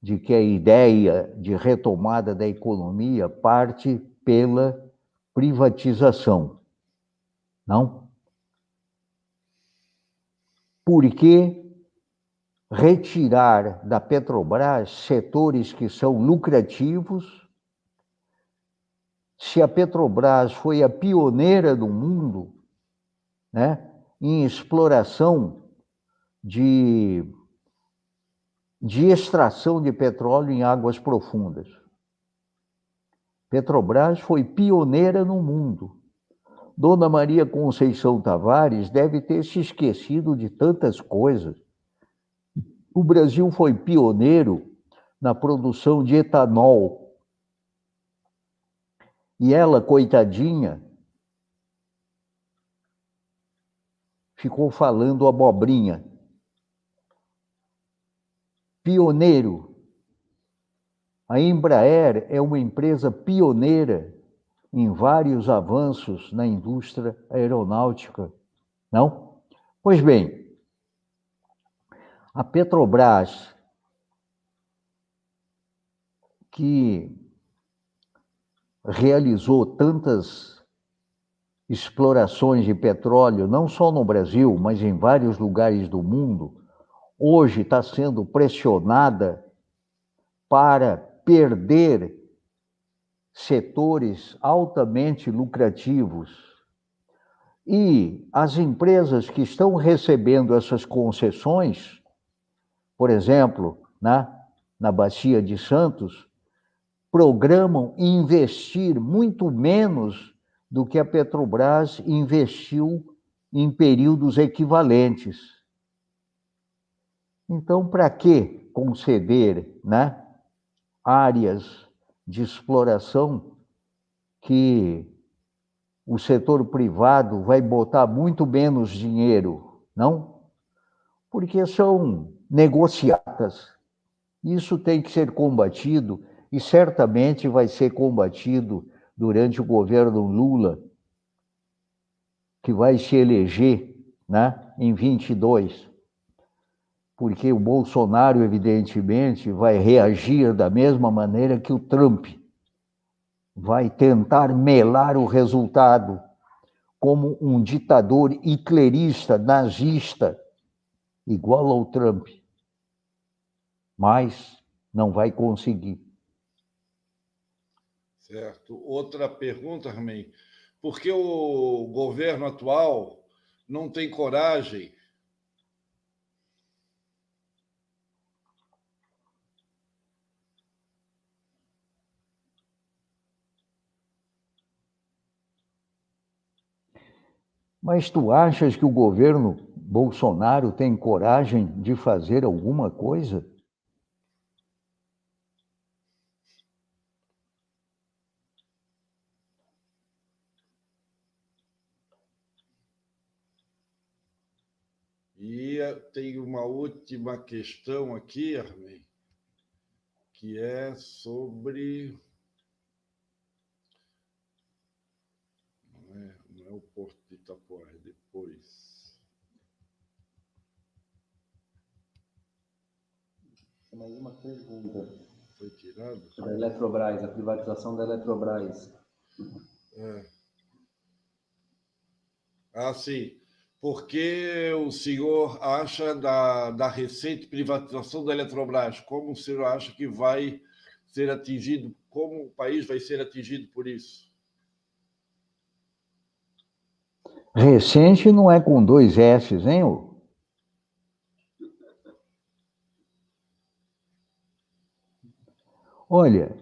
de que a ideia de retomada da economia parte pela privatização, não? Por que retirar da Petrobras setores que são lucrativos, se a Petrobras foi a pioneira do mundo, né, em exploração de extração de petróleo em águas profundas? Petrobras foi pioneira no mundo. Dona Maria Conceição Tavares deve ter se esquecido de tantas coisas. O Brasil foi pioneiro na produção de etanol. E ela, coitadinha, ficou falando abobrinha. Pioneiro. A Embraer é uma empresa pioneira em vários avanços na indústria aeronáutica, não? Pois bem, a Petrobras, que realizou tantas explorações de petróleo, não só no Brasil, mas em vários lugares do mundo, hoje está sendo pressionada para perder setores altamente lucrativos. E as empresas que estão recebendo essas concessões, por exemplo, na Bacia de Santos, programam investir muito menos do que a Petrobras investiu em períodos equivalentes. Então, para que conceder, áreas de exploração que o setor privado vai botar muito menos dinheiro, não? Porque são negociatas. Isso tem que ser combatido e certamente vai ser combatido durante o governo Lula, que vai se eleger, em 22. Porque o Bolsonaro, evidentemente, vai reagir da mesma maneira que o Trump. Vai tentar melar o resultado como um ditador hitlerista, nazista, igual ao Trump. Mas não vai conseguir. Certo. Outra pergunta, Armin. Por que o governo atual não tem coragem Mas tu achas que o governo Bolsonaro tem coragem de fazer alguma coisa? E tem uma última questão aqui, Armin, que é sobre... Não é o Porto de Itapuã, é depois. Tem mais uma pergunta. Foi tirado? Da Eletrobras, a privatização da Eletrobras. Sim. Por que o senhor acha da recente privatização da Eletrobras? Como o senhor acha que vai ser atingido? Como o país vai ser atingido por isso? Recente não é com 2 S's, hein? Olha,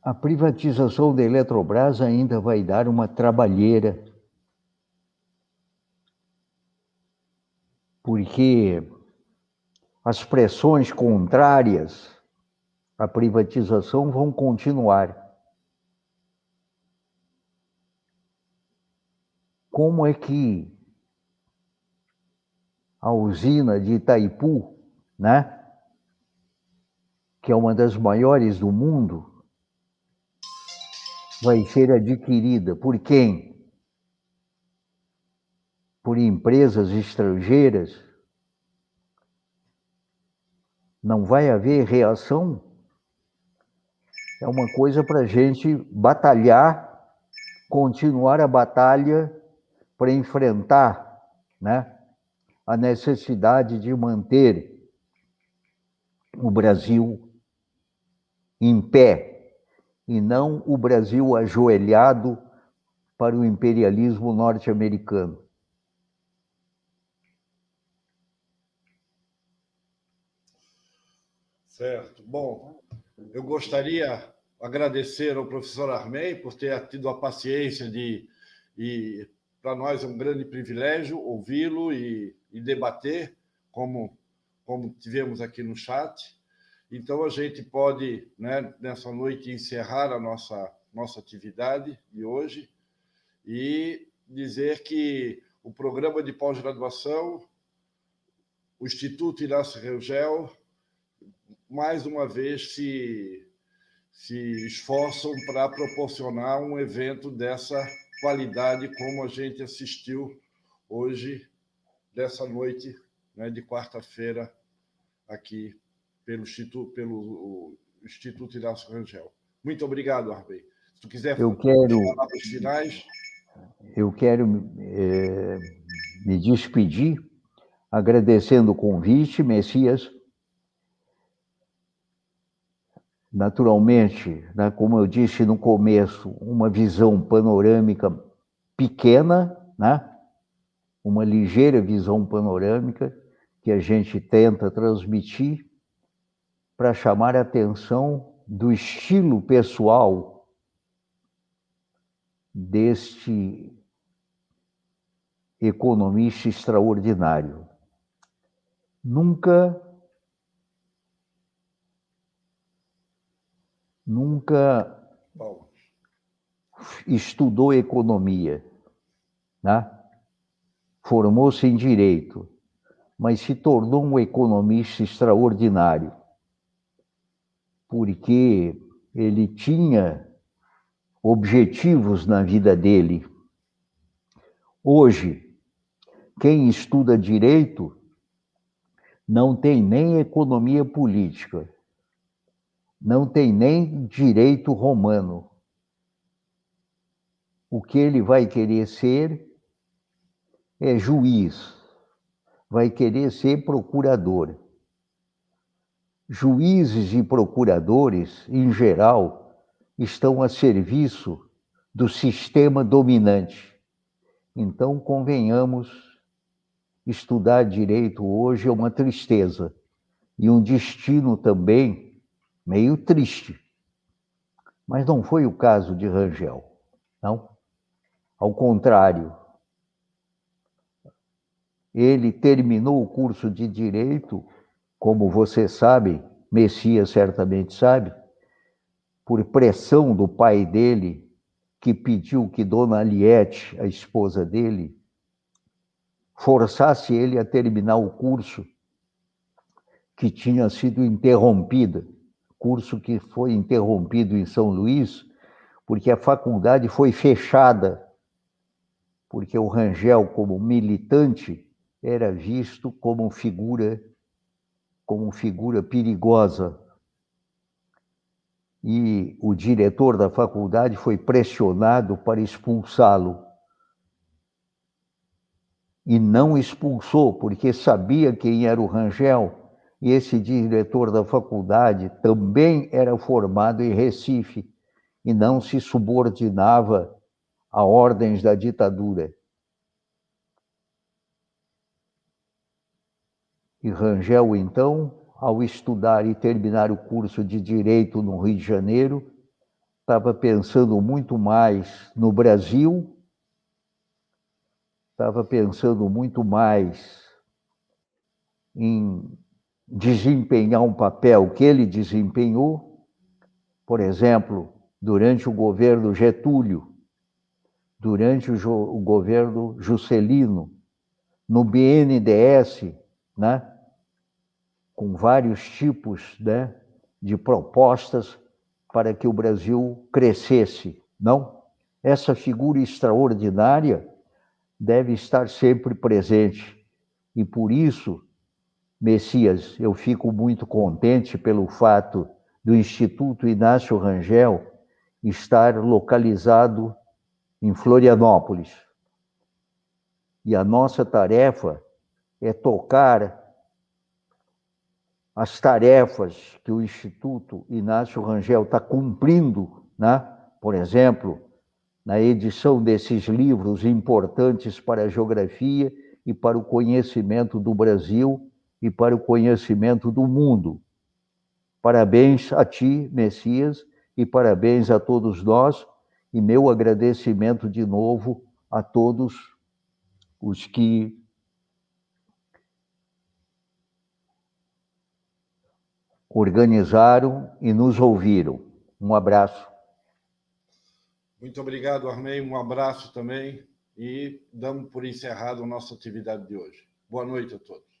a privatização da Eletrobras ainda vai dar uma trabalheira, porque as pressões contrárias à privatização vão continuar. Como é que a usina de Itaipu, que é uma das maiores do mundo, vai ser adquirida por quem? Por empresas estrangeiras? Não vai haver reação? É uma coisa para a gente batalhar, continuar a batalha para enfrentar, a necessidade de manter o Brasil em pé e não o Brasil ajoelhado para o imperialismo norte-americano. Certo. Bom, eu gostaria de agradecer ao professor Armin por ter tido a paciência e para nós é um grande privilégio ouvi-lo e debater, como tivemos aqui no chat. Então, a gente pode, nessa noite, encerrar a nossa nossa atividade de hoje e dizer que o programa de pós-graduação, o Instituto Inácio Rangel, mais uma vez se esforçam para proporcionar um evento dessa qualidade como a gente assistiu hoje, dessa noite, né, de quarta-feira, aqui pelo Instituto Inácio Rangel. Muito obrigado, Arben. Se tu quiser Eu quero, palavras finais. eu quero me despedir, agradecendo o convite, Messias. Naturalmente, né, como eu disse no começo, uma visão panorâmica pequena, né, uma ligeira visão panorâmica que a gente tenta transmitir para chamar a atenção do estilo pessoal deste economista extraordinário. Nunca estudou economia, né? Formou-se em direito, mas se tornou um economista extraordinário, porque ele tinha objetivos na vida dele. Hoje, quem estuda direito não tem nem economia política, não tem nem direito romano. O que ele vai querer ser é juiz, vai querer ser procurador. Juízes e procuradores, em geral, estão a serviço do sistema dominante. Então, convenhamos, estudar direito hoje é uma tristeza e um destino também meio triste. Mas não foi o caso de Rangel, não. Ao contrário, ele terminou o curso de Direito, como você sabe, Messias certamente sabe, por pressão do pai dele, que pediu que Dona Aliette, a esposa dele, forçasse ele a terminar o curso que tinha sido interrompido, curso que foi interrompido em São Luís, porque a faculdade foi fechada, porque o Rangel, como militante, era visto como figura perigosa. E o diretor da faculdade foi pressionado para expulsá-lo. E não expulsou, porque sabia quem era o Rangel, e esse diretor da faculdade também era formado em Recife, e não se subordinava a ordens da ditadura. E Rangel, então, ao estudar e terminar o curso de Direito no Rio de Janeiro, estava pensando muito mais no Brasil, estava pensando muito mais em desempenhar um papel que ele desempenhou, por exemplo, durante o governo Getúlio, durante o governo Juscelino, no BNDES, né, com vários tipos, né, de propostas para que o Brasil crescesse, não? Essa figura extraordinária deve estar sempre presente. E por isso, Messias, eu fico muito contente pelo fato do Instituto Inácio Rangel estar localizado em Florianópolis. E a nossa tarefa é tocar as tarefas que o Instituto Inácio Rangel está cumprindo, né? Por exemplo, na edição desses livros importantes para a geografia e para o conhecimento do Brasil e para o conhecimento do mundo. Parabéns a ti, Messias, e parabéns a todos nós, e meu agradecimento de novo a todos os que organizaram e nos ouviram. Um abraço. Muito obrigado, Armei. Um abraço também. E damos por encerrado a nossa atividade de hoje. Boa noite a todos.